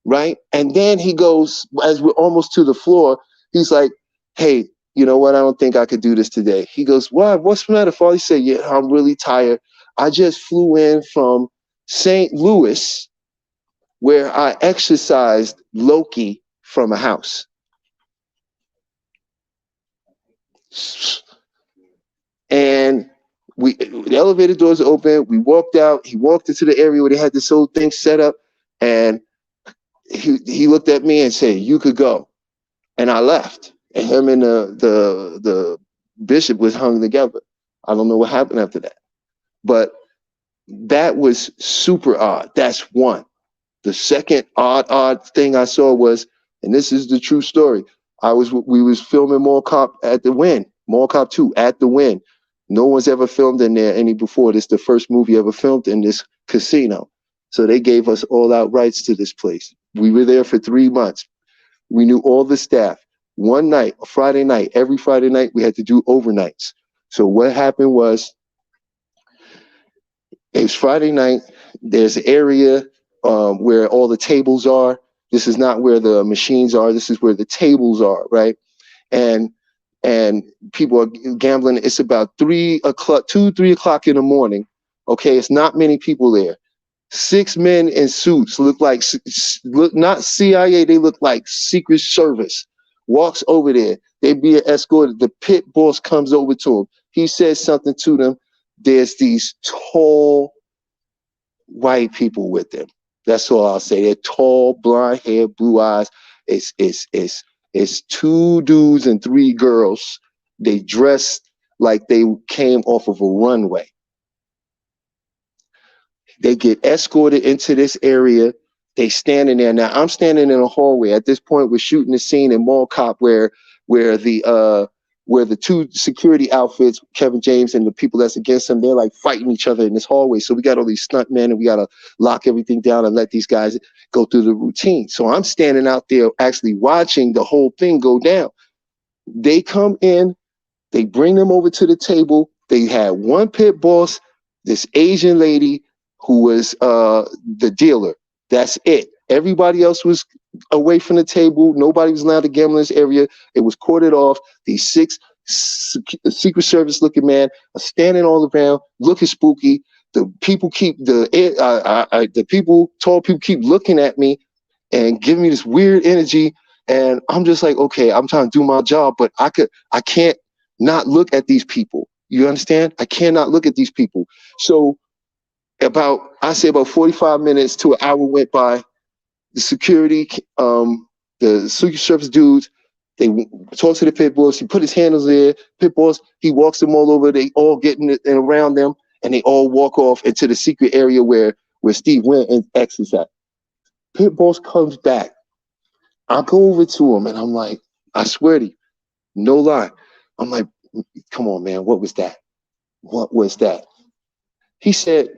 [SPEAKER 2] right? And then he goes, as we're almost to the floor, he's like, hey, you know what? I don't think I could do this today. He goes, what? What's the matter, Father? He said, yeah, I'm really tired. I just flew in from St. Louis, where I exorcised Loki from a house. And the elevator doors are open. We walked out. He walked into the area where they had this whole thing set up. And he looked at me and said, you could go. And I left. And him and the bishop was hung together. I don't know what happened after that. But that was super odd. That's one. The second odd thing I saw was, and this is the true story, we was filming Mall Cop at the Wynn, Mall Cop 2 at the Wynn. No one's ever filmed in there any before. This is the first movie ever filmed in this casino. So they gave us all out rights to this place. We were there for 3 months. We knew all the staff. One night, a Friday night, every Friday night, we had to do overnights. So what happened was, it was Friday night. There's an area where all the tables are. This is not where the machines are. This is where the tables are, right? And people are gambling. It's about 3 o'clock in the morning. Okay, it's not many people there. 6 men in suits look not CIA. They look like Secret Service. Walks over there. They being escorted. The pit boss comes over to him. He says something to them. There's these tall white people with them. That's all I'll say. They're tall, blonde hair, blue eyes. It's 2 dudes and 3 girls. They dressed like they came off of a runway. They get escorted into this area. They standing there. Now I'm standing in a hallway. At this point, we're shooting the scene in Mall Cop where the where the two security outfits, Kevin James and the people that's against him, they're like fighting each other in this hallway. So we got all these stunt men and we got to lock everything down and let these guys go through the routine. So I'm standing out there actually watching the whole thing go down. They come in, they bring them over to the table. They had one pit boss, this Asian lady who was the dealer. That's it. Everybody else was away from the table. Nobody was allowed to gamble in this area. It was cordoned off. These 6 Secret Service looking men are standing all around, looking spooky. The people keep tall people keep looking at me and giving me this weird energy. And I'm just like, okay, I'm trying to do my job, but I can't not look at these people. You understand? I cannot look at these people. So about 45 minutes to an hour went by. The security, the Secret Service dudes, they talk to the pit boss. He put his handles there. Pit boss, he walks them all over. They all get in and around them, and they all walk off into the secret area where Steve went and X is at. Pit boss comes back. I go over to him and I'm like, I swear to you, no lie. I'm like, come on, man, what was that? What was that? He said,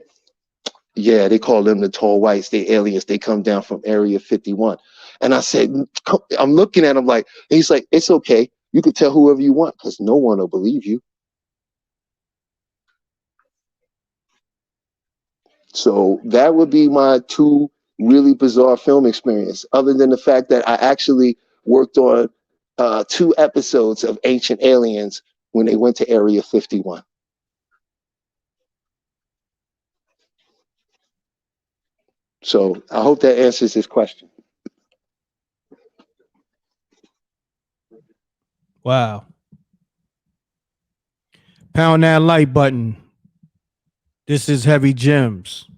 [SPEAKER 2] yeah, they call them the tall whites. They aliens. They come down from Area 51. And I said, I'm looking at him like, he's like, it's okay. You can tell whoever you want because no one will believe you. So that would be my 2 really bizarre film experience, other than the fact that I actually worked on 2 episodes of Ancient Aliens when they went to Area 51. So I hope that answers this question.
[SPEAKER 1] Wow. Pound that like button. This is Heavy Gems.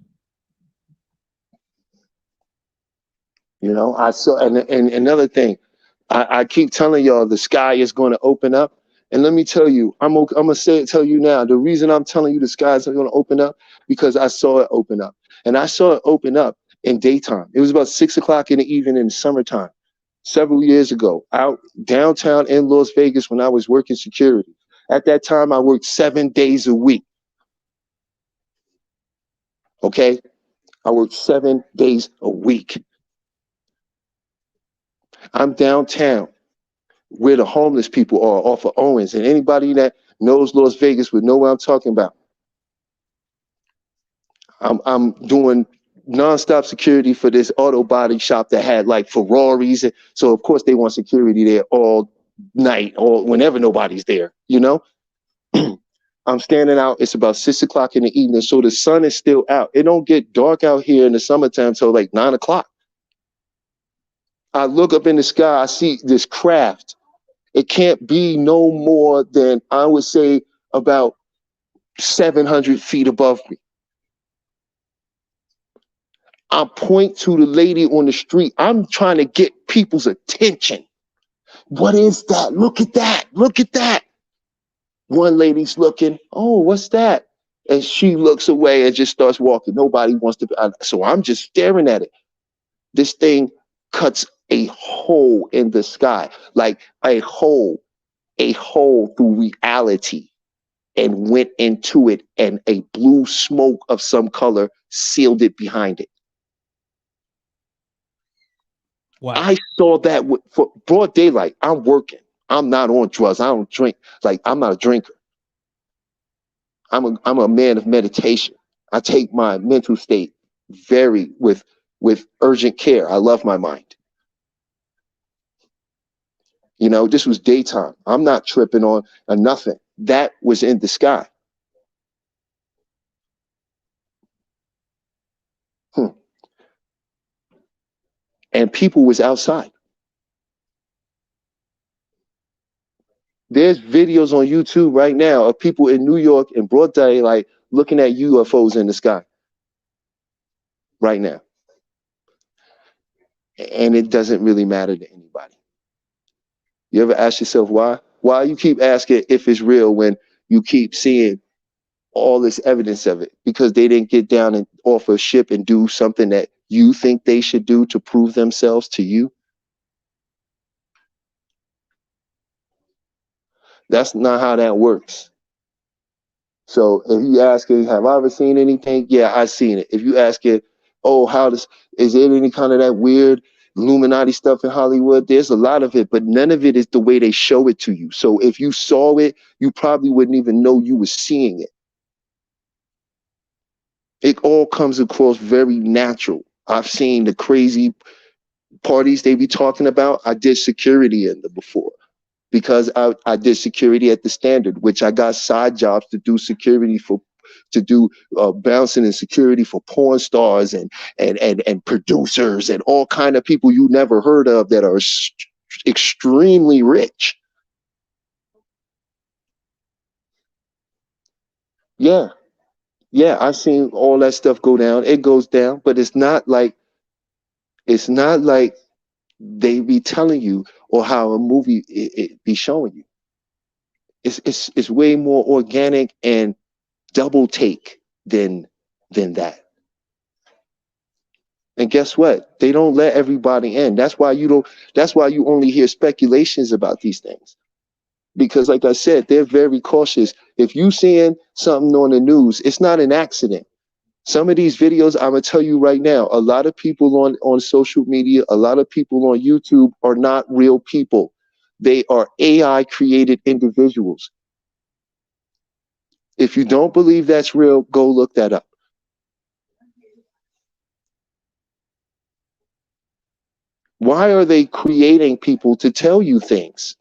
[SPEAKER 2] You know, I saw, and another thing, I keep telling y'all the sky is going to open up. And let me tell you, I'm gonna tell you now. The reason I'm telling you the skies are going to open up because I saw it open up, and I saw it open up in daytime. It was about 6 o'clock in the evening in the summertime, several years ago, out downtown in Las Vegas when I was working security. At that time, I worked 7 days a week. Okay, I worked 7 days a week. I'm downtown where the homeless people are off of Owens, and anybody that knows Las Vegas would know what I'm talking about. I'm doing nonstop security for this auto body shop that had like Ferraris, so of course they want security there all night or whenever nobody's there, you know. I'm standing out. It's about 6 o'clock in the evening, so the sun is still out. It don't get dark out here in the summertime till like 9 o'clock. I look up in the sky, I see this craft. It can't be no more than, I would say, about 700 feet above me. I point to the lady on the street. I'm trying to get people's attention. What is that? Look at that. Look at that. One lady's looking, oh, what's that? And she looks away and just starts walking. Nobody wants to, so I'm just staring at it. This thing cuts a hole in the sky, like a hole through reality, and went into it, and a blue smoke of some color sealed it behind it.
[SPEAKER 1] Wow.
[SPEAKER 2] I saw that for broad daylight. I'm working. I'm not on drugs. I don't drink. Like, I'm not a drinker. I'm a man of meditation. I take my mental state very with urgent care. I love my mind. You know, this was daytime. I'm not tripping on nothing. That was in the sky. And people was outside. There's videos on YouTube right now of people in New York in broad daylight looking at UFOs in the sky right now. And it doesn't really matter to anybody. You ever ask yourself why? Why you keep asking if it's real when you keep seeing all this evidence of it? Because they didn't get down and off a ship and do something that you think they should do to prove themselves to you. That's not how that works. So if you ask it, have I ever seen anything? Yeah, I've seen it. If you ask it, oh, is there any kind of that weird Illuminati stuff in Hollywood? There's a lot of it, but none of it is the way they show it to you. So if you saw it, you probably wouldn't even know you were seeing it. It all comes across very natural. I've seen the crazy parties they be talking about. I did security in them before, because I did security at the Standard, which I got side jobs to do security to do bouncing and security for porn stars and producers and all kind of people you never heard of that are extremely rich. Yeah, I've seen all that stuff go down. It goes down, but it's not like they be telling you, or how a movie it be showing you. It's way more organic and double take than that. And guess what? They don't let everybody in. That's why you only hear speculations about these things. Because like I said, they're very cautious. If you seeing something on the news, it's not an accident. Some of these videos, I'm gonna tell you right now, a lot of people on social media, a lot of people on YouTube are not real people. They are AI created individuals. If you don't believe that's real, go look that up. Why are they creating people to tell you things?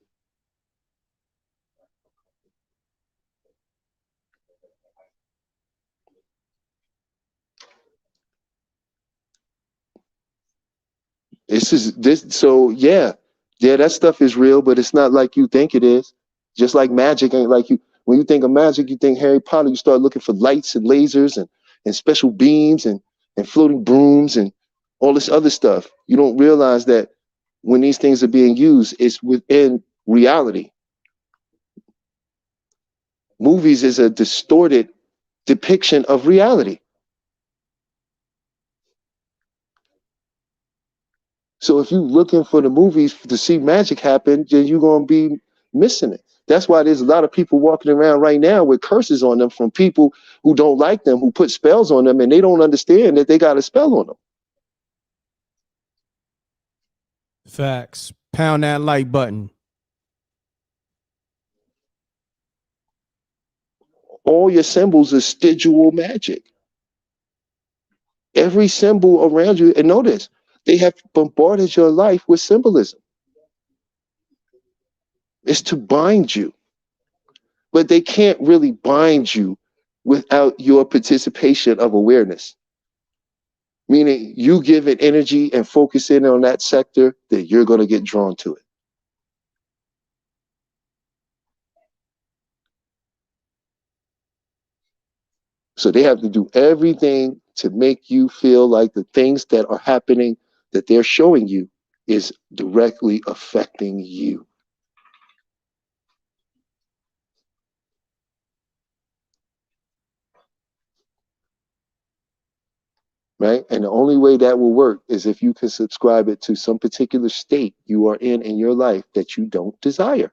[SPEAKER 2] So yeah, that stuff is real, but it's not like you think it is. Just like magic ain't like you. When you think of magic, you think Harry Potter, you start looking for lights and lasers and special beams and floating brooms and all this other stuff. You don't realize that when these things are being used, it's within reality. Movies is a distorted depiction of reality. So if you're looking for the movies to see magic happen, then you're going to be missing it. That's why there's a lot of people walking around right now with curses on them from people who don't like them, who put spells on them, and they don't understand that they got a spell on them.
[SPEAKER 1] Facts. Pound that like button.
[SPEAKER 2] All your symbols are residual magic. Every symbol around you, and notice, they have bombarded your life with symbolism. It's to bind you. But they can't really bind you without your participation of awareness. Meaning you give it energy and focus in on that sector, that you're going to get drawn to it. So they have to do everything to make you feel like the things that are happening, that they're showing you, is directly affecting you. Right? And the only way that will work is if you can subscribe it to some particular state you are in your life that you don't desire.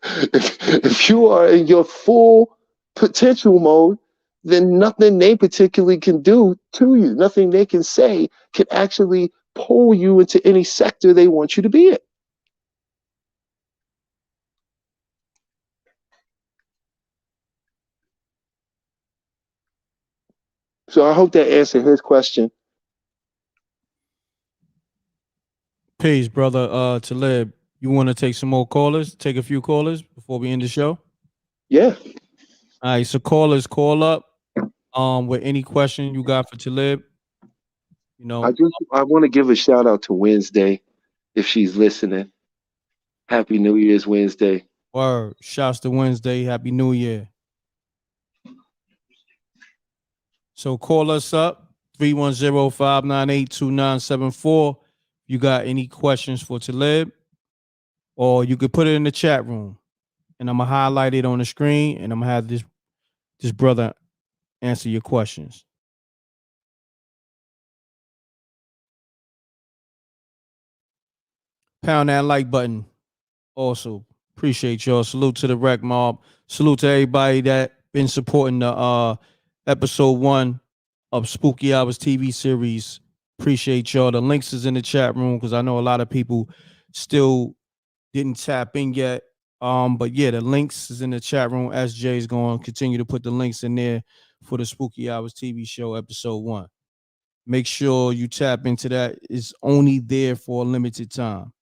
[SPEAKER 2] If you are in your full potential mode, then nothing they particularly can do to you, nothing they can say can actually pull you into any sector they want you to be in. So I hope that answered his question.
[SPEAKER 1] Peace, brother. Talib, you want to take some more callers? Take a few callers before we end the show?
[SPEAKER 2] Yeah.
[SPEAKER 1] All right, so callers, call up with any question you got for Talib. You know,
[SPEAKER 2] I want to give a shout out to Wednesday, if she's listening. Happy New Year's, Wednesday.
[SPEAKER 1] word. Shouts to Wednesday. Happy New Year. So call us up, 310-598-2974. You got any questions for Talib? Or you could put it in the chat room. And I'm going to highlight it on the screen, and I'm going to have this brother answer your questions. pound that like button. Also, appreciate y'all. Salute to the rec mob. Salute to everybody that been supporting the episode 1 of Spooky Hours TV series. Appreciate y'all. The links is in the chat room because I know a lot of people still didn't tap in yet. But yeah, the links is in the chat room. SJ is going to continue to put the links in there for the Spooky Hours TV show episode 1. Make sure you tap into that. It's only there for a limited time.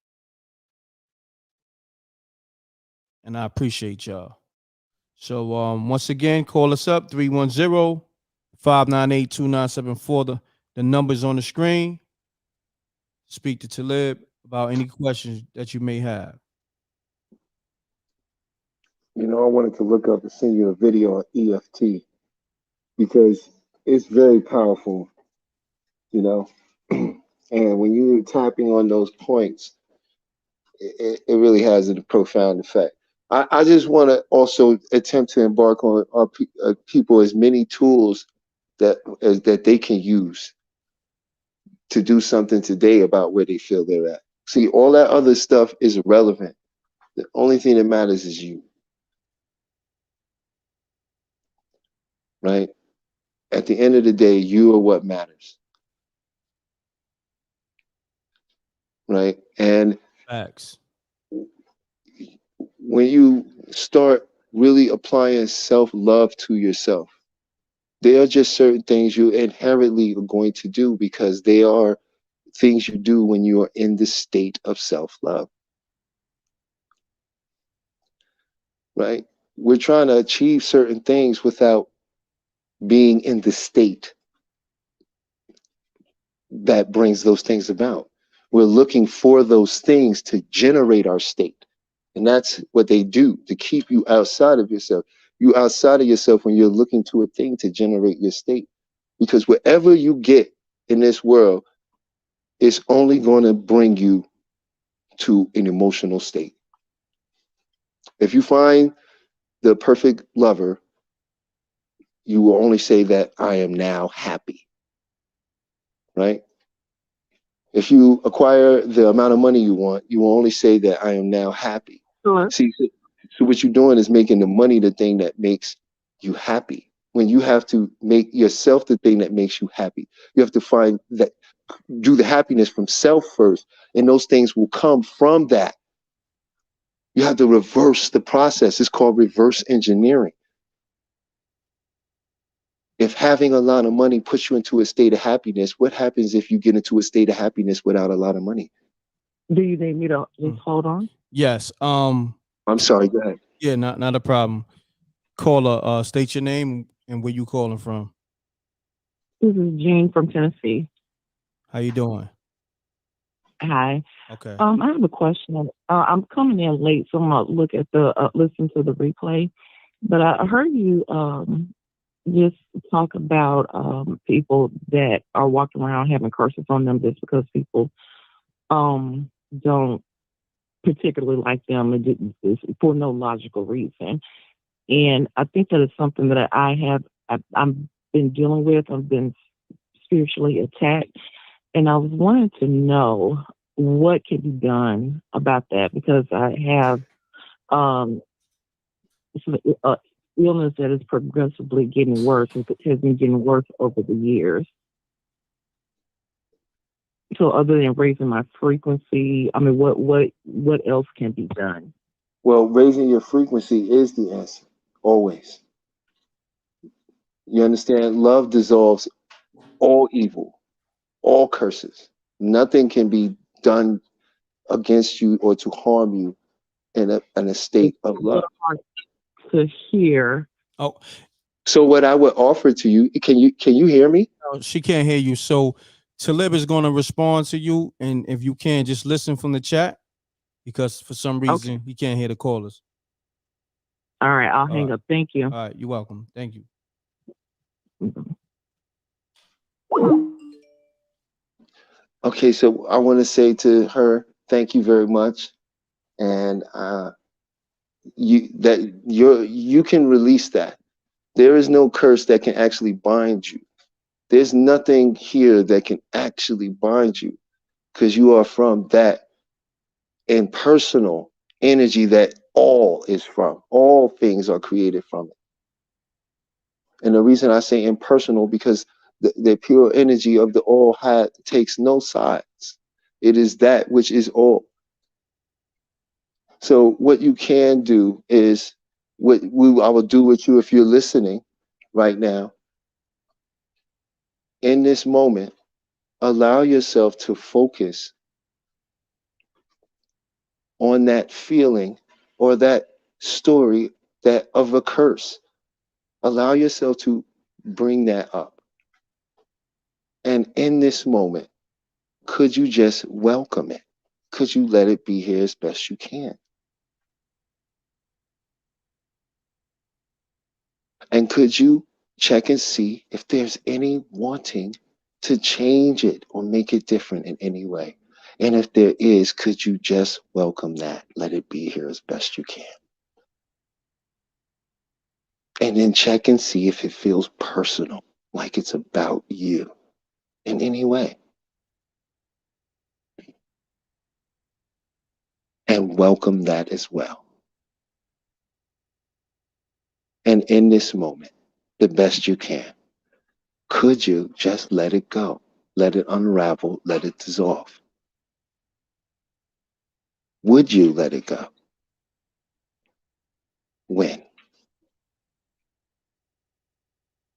[SPEAKER 1] And I appreciate y'all. So once again, call us up 310-598-2974. The number's on the screen. Speak to Talib about any questions that you may have.
[SPEAKER 2] You know, I wanted to look up and send you a video on EFT because it's very powerful, you know. And when you're tapping on those points, it really has a profound effect. I just want to also attempt to embark on our people as many tools that they can use to do something today about where they feel they're at. See, all that other stuff is irrelevant. The only thing that matters is you, right? At the end of the day, you are what matters, right? And
[SPEAKER 1] Facts.
[SPEAKER 2] when you start really applying self-love to yourself, there are just certain things you inherently are going to do because they are things you do when you are in the state of self-love, right? We're trying to achieve certain things without being in the state that brings those things about. We're looking for those things to generate our state. And that's what they do to keep you outside of yourself. You outside of yourself when you're looking to a thing to generate your state. Because wherever you get in this world, it's only going to bring you to an emotional state. If you find the perfect lover, you will only say that I am now happy, right? If you acquire the amount of money you want, you will only say that I am now happy.
[SPEAKER 8] Sure.
[SPEAKER 2] See, so what you're doing is making the money the thing that makes you happy. When you have to make yourself the thing that makes you happy, you have to find that, do the happiness from self first, and those things will come from that. You have to reverse the process. It's called reverse engineering. If having a lot of money puts you into a state of happiness, what happens if you get into a state of happiness without a lot of money?
[SPEAKER 8] Do you need me to just hold on?
[SPEAKER 1] Yes.
[SPEAKER 2] I'm sorry, go ahead.
[SPEAKER 1] Yeah, not a problem. Caller, state your name and where you calling from.
[SPEAKER 8] This is Jean from Tennessee.
[SPEAKER 1] How you doing?
[SPEAKER 8] Hi.
[SPEAKER 1] Okay.
[SPEAKER 8] I have a question. I'm coming in late, so I'm gonna look at the listen to the replay. But I heard you just talk about people that are walking around having curses on them just because people don't particularly like them and for no logical reason. And I think that is something that I've been dealing with. I've been spiritually attacked, and I was wanting to know what can be done about that because I have illness that is progressively getting worse and has been getting worse over the years. So other than raising my frequency, I mean, what else can be done?
[SPEAKER 2] Well, raising your frequency is the answer, always. You understand? Love dissolves all evil, all curses. Nothing can be done against you or to harm you in a state of love.
[SPEAKER 8] To hear.
[SPEAKER 1] Oh,
[SPEAKER 2] so what I would offer to you, can you hear me?
[SPEAKER 1] No, she can't hear you. So Talib is going to respond to you, and if you can, just listen from the chat because for some reason he can't hear the callers.
[SPEAKER 8] All right, I'll hang up. Thank you.
[SPEAKER 1] All right, you're welcome. Thank you.
[SPEAKER 2] Okay, so I want to say to her, thank you very much, and you can release that. There is no curse that can actually bind you. There's nothing here that can actually bind you because you are from that impersonal energy that all is from. All things are created from it. And the reason I say impersonal, because the pure energy of the all takes no sides. It is that which is all. So what you can do is I will do with you if you're listening right now. In this moment, allow yourself to focus on that feeling or that story that of a curse. Allow yourself to bring that up. And in this moment, could you just welcome it? Could you let it be here as best you can? And could you check and see if there's any wanting to change it or make it different in any way? And if there is, could you just welcome that? Let it be here as best you can. And then check and see if it feels personal, like it's about you in any way. And welcome that as well. And in this moment, the best you can, could you just let it go? Let it unravel, let it dissolve. Would you let it go? When?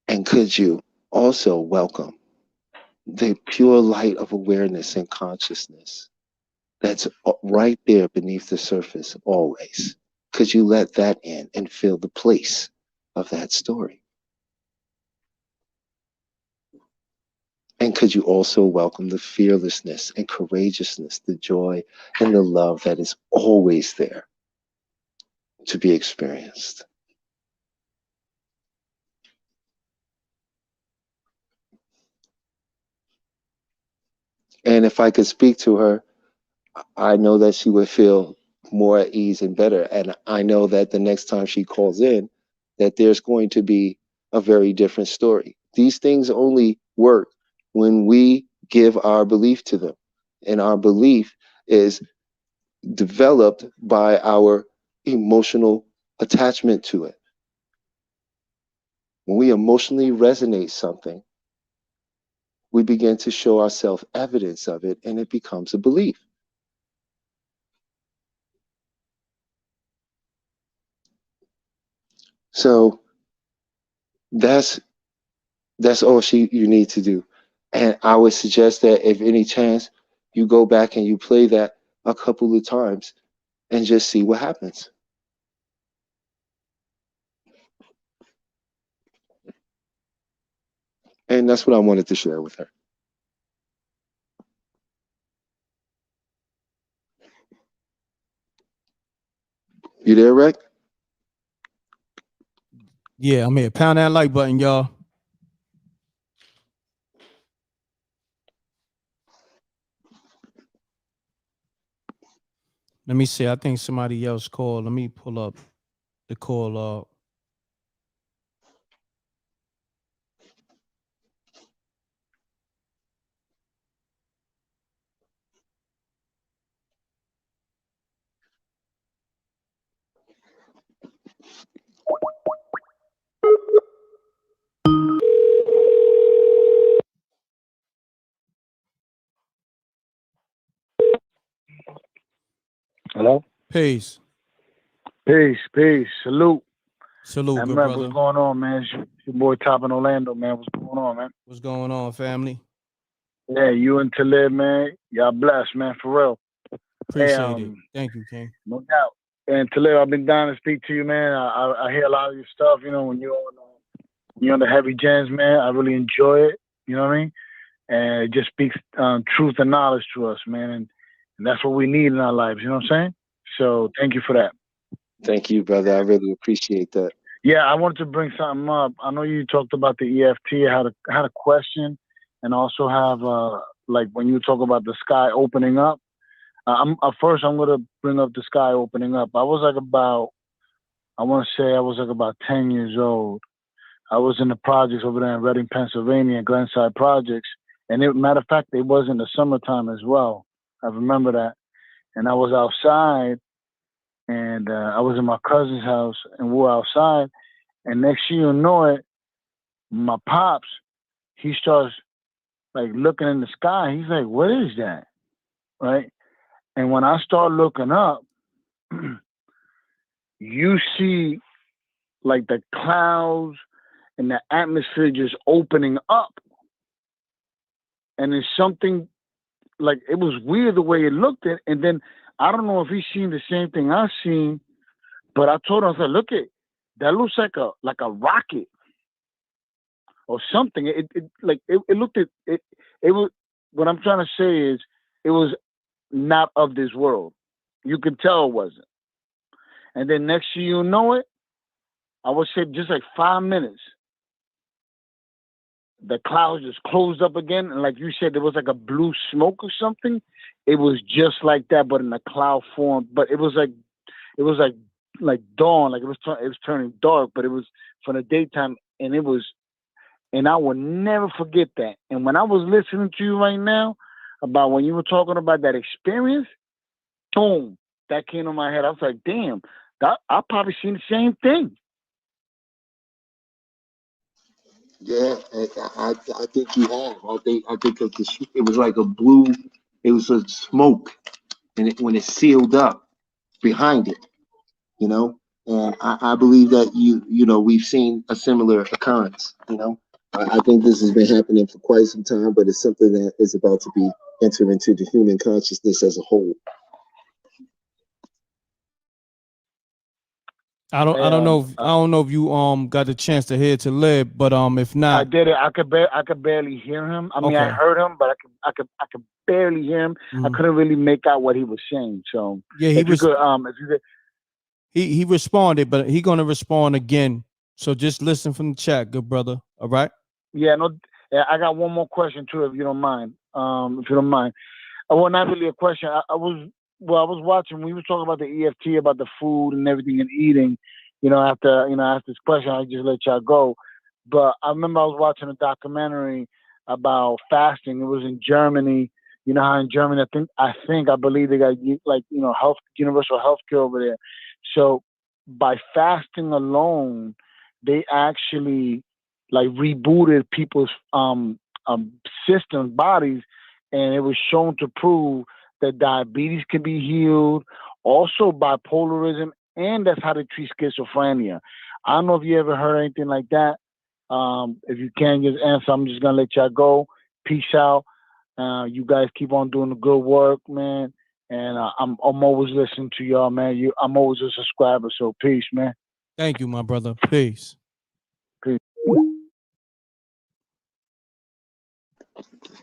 [SPEAKER 2] And could you also welcome the pure light of awareness and consciousness that's right there beneath the surface always? Could you let that in and feel the place of that story? And could you also welcome the fearlessness and courageousness, the joy and the love that is always there to be experienced? And if I could speak to her, I know that she would feel more at ease and better. And I know that the next time she calls in, that there's going to be a very different story. These things only work when we give our belief to them. And our belief is developed by our emotional attachment to it. When we emotionally resonate something, we begin to show ourselves evidence of it, and it becomes a belief. So that's all you need to do. And I would suggest that if any chance, you go back and you play that a couple of times and just see what happens. And that's what I wanted to share with her. You there, Reck?
[SPEAKER 1] Yeah, I'm here. Pound that like button, y'all. Let me see. I think somebody else called. Let me pull up the call.
[SPEAKER 9] Hello?
[SPEAKER 1] Peace.
[SPEAKER 9] Peace, peace. Salute.
[SPEAKER 1] Salute, good
[SPEAKER 9] m.reck,
[SPEAKER 1] brother.
[SPEAKER 9] what's going on, man? It's your boy Top in Orlando, man. What's going on, man?
[SPEAKER 1] What's going on, family?
[SPEAKER 9] Yeah, you and Talib, man. Y'all blessed, man, for real.
[SPEAKER 1] Appreciate it. Thank you, King.
[SPEAKER 9] No doubt. And Talib, I've been dying to speak to you, man. I hear a lot of your stuff, you know, when you're on the heavy gens, man. I really enjoy it, you know what I mean? And it just speaks truth and knowledge to us, man. And that's what we need in our lives, you know what I'm saying? So thank you for that.
[SPEAKER 2] Thank you, brother. I really appreciate that.
[SPEAKER 9] Yeah, I wanted to bring something up. I know you talked about the EFT. I had a question, and also have like when you talk about the sky opening up. First I'm gonna bring up the sky opening up. I was like about 10 years old. I was in the projects over there in Reading, Pennsylvania, Glenside Projects, and matter of fact, it was in the summertime as well. I remember that. and I was outside, and I was in my cousin's house, and we were outside, and next thing you know it, my pops, he starts like looking in the sky. He's like, "What is that?" Right? And when I start looking up, you see like the clouds and the atmosphere just opening up, and it's something like, it was weird the way it looked at. And then I don't know if he's seen the same thing I seen, but I told him, I said, "Look at that, looks like a rocket or something." It looked at it. It was, what I'm trying to say is, it was not of this world. You could tell it wasn't. And then next thing you know it, I would say just like 5 minutes, the clouds just closed up again, and like you said, there was like a blue smoke or something. It was just like that, but in a cloud form. But it was like dawn, like it was turning dark, but it was for the daytime, and it was, and I will never forget that. And when I was listening to you right now about when you were talking about that experience, boom, that came to my head. I was like, damn, I've probably seen the same thing.
[SPEAKER 2] Yeah, I think you have. I think that it was like a blue. It was a smoke, and when it sealed up behind it, you know. And I believe that we've seen a similar occurrence. I think this has been happening for quite some time, but it's something that is about to be entered into the human consciousness as a whole.
[SPEAKER 1] I don't know if you got the chance to hear Talib, but if
[SPEAKER 9] I
[SPEAKER 1] not,
[SPEAKER 9] did it. I could barely hear him. I mean, I
[SPEAKER 1] okay.
[SPEAKER 9] heard him, but I could barely hear him. I couldn't really make out what he was saying. So
[SPEAKER 1] Yeah,
[SPEAKER 9] if you could,
[SPEAKER 1] he responded, but he gonna respond again. So just listen from the chat, good brother. All right.
[SPEAKER 9] yeah, no, yeah, I got one more question too, if you don't mind. If you don't mind, well, not really a question. I was watching. We were talking about the EFT, about the food and everything and eating. After asked this question, I just let y'all go. But I remember I was watching a documentary about fasting. It was in Germany. You know how in Germany, I believe they got health, universal health care over there. So by fasting alone, they actually like rebooted people's systems, bodies, and it was shown to prove that diabetes can be healed, also bipolarism, and that's how they treat schizophrenia. I don't know if you ever heard anything like that. If you can just answer, I'm just gonna let y'all go. Peace out. You guys keep on doing the good work, man. And I'm always listening to y'all, man. I'm always a subscriber. So peace, man.
[SPEAKER 1] Thank you, my brother. Peace.
[SPEAKER 9] Peace.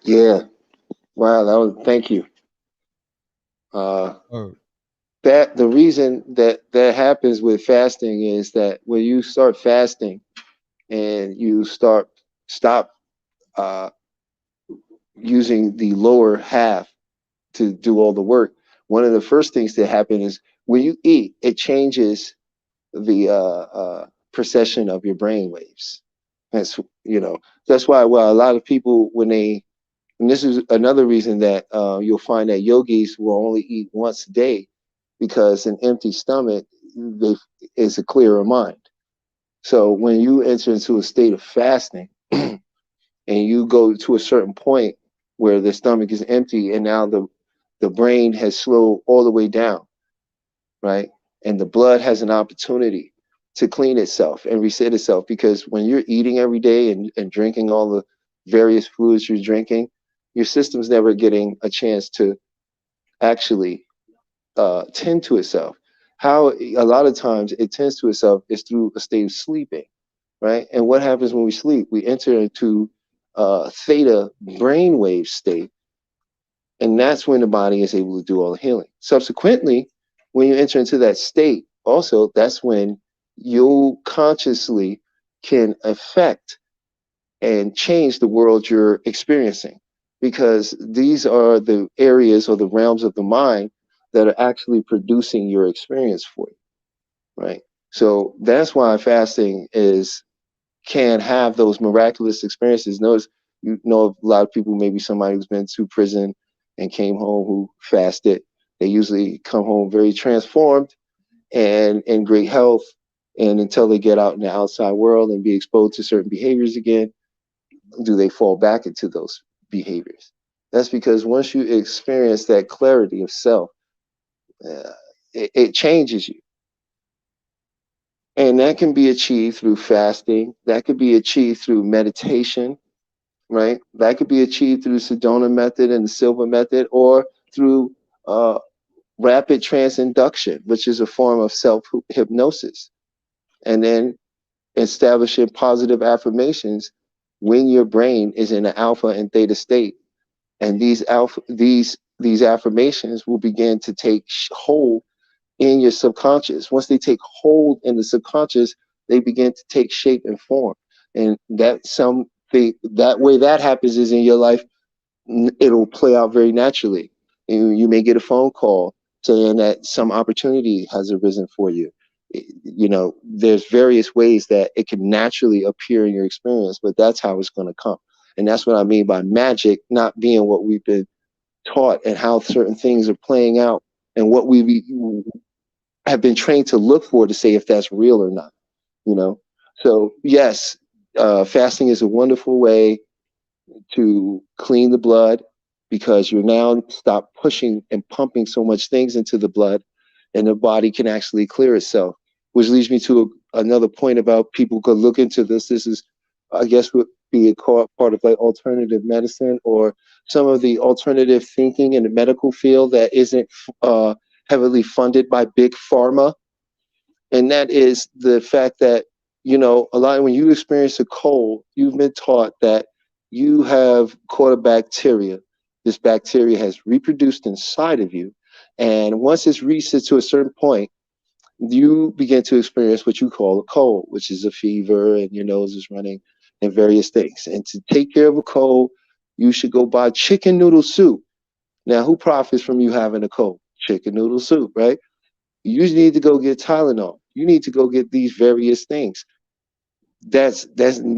[SPEAKER 2] Yeah. Wow. Thank you. That the reason that happens with fasting is that when you start fasting and you stop using the lower half to do all the work, one of the first things that happen is when you eat, it changes the precession of your brain waves. That's why a lot of people, and this is another reason that you'll find that yogis will only eat once a day, because an empty stomach is a clearer mind. So when you enter into a state of fasting and you go to a certain point where the stomach is empty and now the brain has slowed all the way down, right? And the blood has an opportunity to clean itself and reset itself, because when you're eating every day and drinking all the various fluids you're drinking, your system's never getting a chance to actually tend to itself. How a lot of times it tends to itself is through a state of sleeping, right? And what happens when we sleep? We enter into theta brainwave state, and that's when the body is able to do all the healing. Subsequently, when you enter into that state, also, that's when you consciously can affect and change the world you're experiencing, because these are the areas or the realms of the mind that are actually producing your experience for you, right? So that's why fasting can have those miraculous experiences. Notice, a lot of people, maybe somebody who's been to prison and came home who fasted, They usually come home very transformed and in great health. And until they get out in the outside world and be exposed to certain behaviors again, do they fall back into those behaviors? That's because once you experience that clarity of self, it changes you. And that can be achieved through fasting. That could be achieved through meditation, right? That could be achieved through the Sedona method and the Silva method, or through rapid transinduction, which is a form of self-hypnosis. And then establishing positive affirmations when your brain is in an alpha and theta state. And these affirmations will begin to take hold in your subconscious. Once they take hold in the subconscious, they begin to take shape and form. And that way that happens is in your life, it'll play out very naturally. You may get a phone call saying that some opportunity has arisen for you. You know, there's various ways that it can naturally appear in your experience, but that's how it's going to come. And that's what I mean by magic not being what we've been taught, and how certain things are playing out, and what we have been trained to look for to say if that's real or not. You know, so yes, fasting is a wonderful way to clean the blood, because you're now stop pushing and pumping so much things into the blood, and the body can actually clear itself. Which leads me to another point about people could look into this. This is, I guess, would be a part of like alternative medicine, or some of the alternative thinking in the medical field that isn't heavily funded by big pharma. And that is the fact that, you know, a lot when you experience a cold, you've been taught that you have caught a bacteria. This bacteria has reproduced inside of you. And once it's reached to a certain point, you begin to experience what you call a cold, which is a fever and your nose is running and various things. And to take care of a cold, you should go buy chicken noodle soup. Now, who profits from you having a cold? Chicken noodle soup, right? You need to go get Tylenol. You need to go get these various things. That's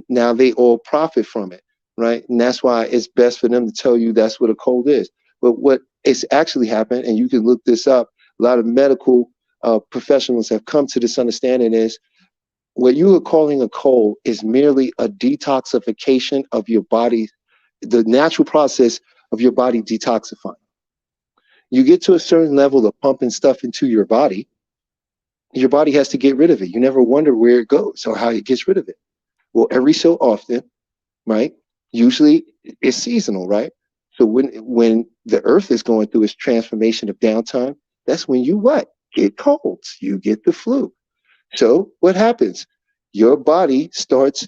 [SPEAKER 2] now they all profit from it, right? And that's why it's best for them to tell you that's what a cold is. But what is actually happened, and you can look this up, a lot of medical professionals have come to this understanding, is what you are calling a cold is merely a detoxification of your body, the natural process of your body detoxifying. You get to a certain level of pumping stuff into your body has to get rid of it. You never wonder where it goes or how it gets rid of it. Well, every so often, right? Usually it's seasonal, right? So when the earth is going through its transformation of downtime, that's when you what? Get colds. You get the flu. So what happens? Your body starts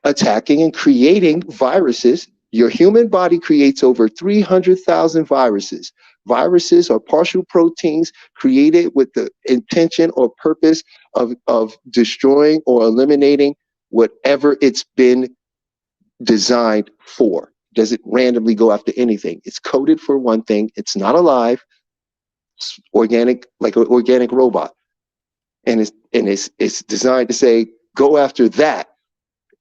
[SPEAKER 2] attacking and creating viruses. Your human body creates over 300,000 viruses. Viruses are partial proteins created with the intention or purpose of destroying or eliminating whatever it's been designed for. Does it randomly go after anything? It's coded for one thing. It's not alive. It's organic, like an organic robot. And it's designed to say, go after that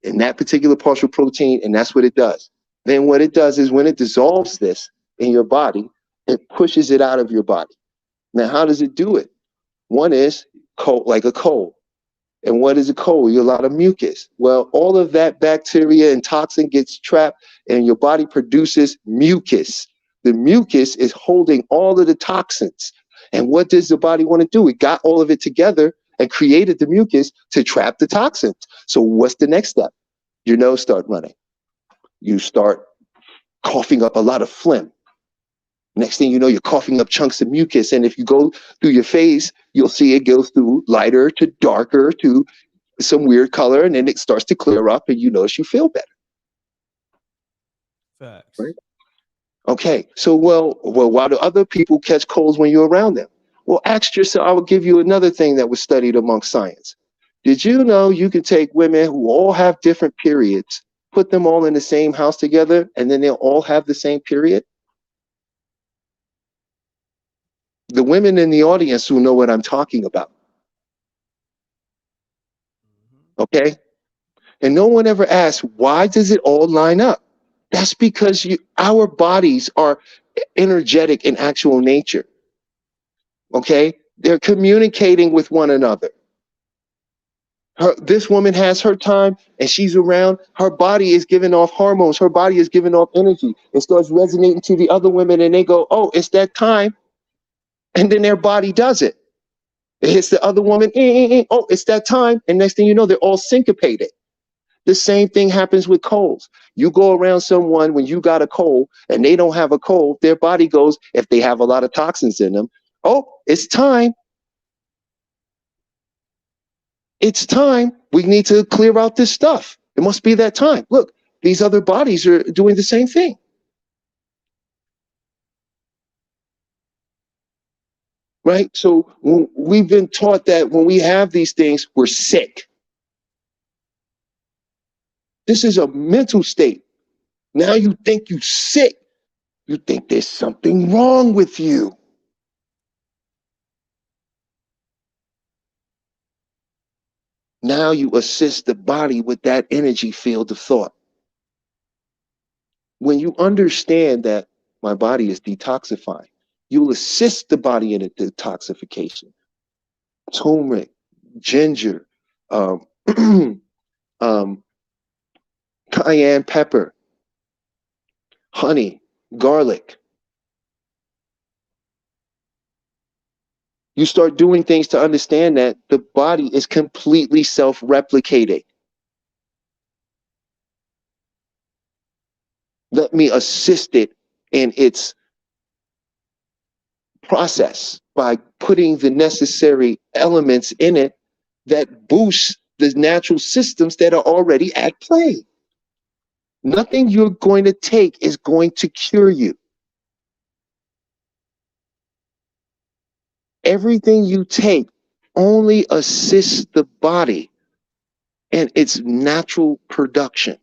[SPEAKER 2] in that particular partial protein, and that's what it does. Then what it does is when it dissolves this in your body, it pushes it out of your body. Now, how does it do it? One is cold, like a cold. And what is a cold? A lot of mucus. Well, all of that bacteria and toxin gets trapped, and your body produces mucus. The mucus is holding all of the toxins. And what does the body want to do? It got all of it together and created the mucus to trap the toxins. So what's the next step? Your nose start running. You start coughing up a lot of phlegm. Next thing you know, you're coughing up chunks of mucus. And if you go through your face, you'll see it goes through lighter to darker to some weird color. And then it starts to clear up and you notice you feel better.
[SPEAKER 1] Facts.
[SPEAKER 2] Right? Okay. So, well, why do other people catch colds when you're around them? Well, ask yourself, I will give you another thing that was studied amongst science. Did you know you can take women who all have different periods, put them all in the same house together, and then they'll all have the same period? The women in the audience who know what I'm talking about. Okay? And no one ever asks, why does it all line up? That's because our bodies are energetic in actual nature. Okay? They're communicating with one another. This woman has her time and she's around. Her body is giving off hormones. Her body is giving off energy. It starts resonating to the other women and they go, oh, it's that time. And then their body does it. It hits the other woman. Oh, it's that time. And next thing you know, they're all syncopated. The same thing happens with colds. You go around someone when you got a cold and they don't have a cold, their body goes, if they have a lot of toxins in them, oh, it's time. It's time. We need to clear out this stuff. It must be that time. Look, these other bodies are doing the same thing. Right? So we've been taught that when we have these things, we're sick. This is a mental state. Now you think you're sick. You think there's something wrong with you. Now you assist the body with that energy field of thought. When you understand that my body is detoxifying, you'll assist the body in a detoxification. Turmeric, ginger, cayenne pepper, honey, garlic. You start doing things to understand that the body is completely self-replicating. Let me assist it in its process by putting the necessary elements in it that boost the natural systems that are already at play. Nothing you're going to take is going to cure you. Everything you take only assists the body in its natural production.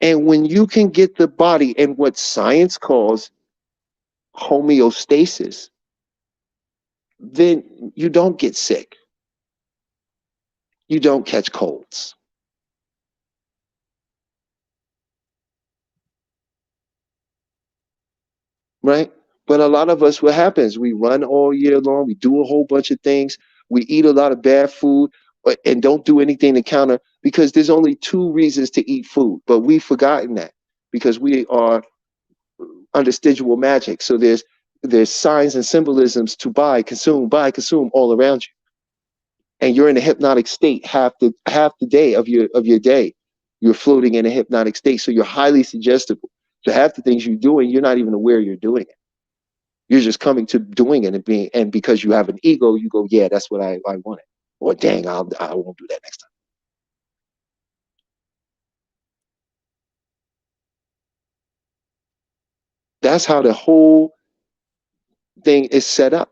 [SPEAKER 2] And when you can get the body in what science calls homeostasis, then you don't get sick. You don't catch colds. Right? But a lot of us, what happens? We run all year long. We do a whole bunch of things. We eat a lot of bad food and don't do anything to counter, because there's only two reasons to eat food. But we've forgotten that because we are under residual magic. So there's signs and symbolisms to buy, consume all around you. And you're in a hypnotic state half the day of your day. You're floating in a hypnotic state. So you're highly suggestible. So half the things you're doing, you're not even aware you're doing it. You're just coming to doing it and because you have an ego, you go, yeah, that's what I wanted. Or dang, I won't do that next time. That's how the whole thing is set up.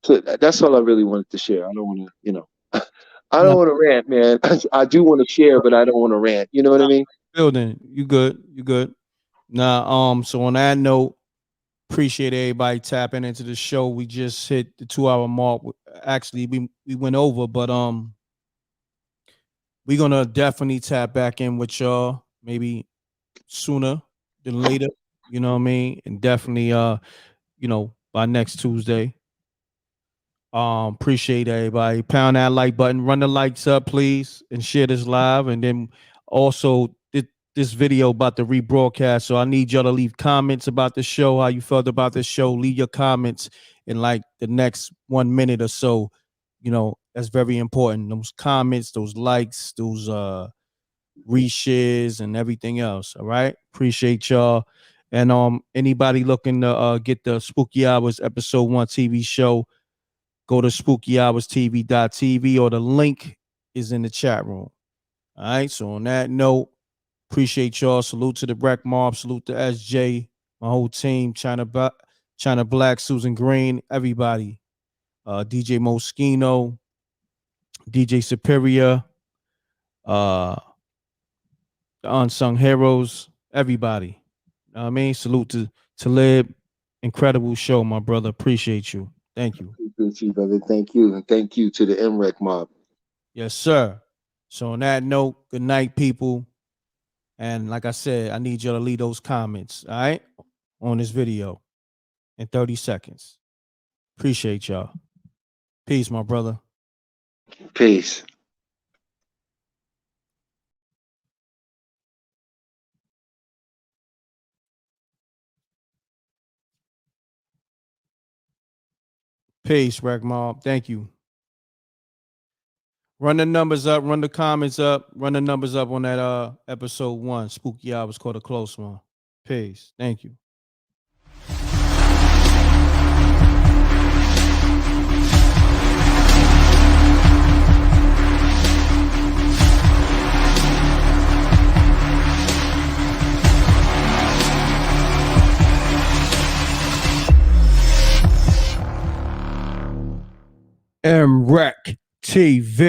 [SPEAKER 2] So that's all I really wanted to share. I don't want to, I don't want to rant, man. I do want to share, but I don't want to rant. You know what I mean?
[SPEAKER 1] Building, you good? You good? Now, so on that note, appreciate everybody tapping into the show. We just hit the 2 hour mark. Actually, we went over, but we're gonna definitely tap back in with y'all maybe sooner than later. You know what I mean? And definitely by next Tuesday. Appreciate everybody. Pound that like button, run the likes up, please, and share this live. And then also this video about the rebroadcast. So I need y'all to leave comments about the show, how you felt about the show. Leave your comments in like the next 1 minute or so. That's very important. Those comments, those likes, those reshares and everything else. All right. Appreciate y'all. And anybody looking to get the Spooky Hours episode 1 TV show, go to spookyhourstv.tv or the link is in the chat room. All right. So on that note, appreciate y'all. Salute to the Mrecktv Mob. Salute to SJ, my whole team, China Black, Susan Green, everybody. DJ Moschino, DJ Superior, the Unsung Heroes, everybody. Know what I mean? Salute to Talib. Incredible show, my brother. Appreciate you. Thank you.
[SPEAKER 2] Appreciate you, brother. Thank you. And thank you to the m.reck mob.
[SPEAKER 1] Yes, sir. So on that note, good night, people. And like I said, I need y'all to leave those comments, all right, on this video in 30 seconds. Appreciate y'all. Peace, my brother.
[SPEAKER 2] Peace.
[SPEAKER 1] Peace, Wreck Mob. Thank you. Run the numbers up, run the comments up, run the numbers up on that episode 1. Spooky Hours called a close one. Peace. Thank you. Mrecktv.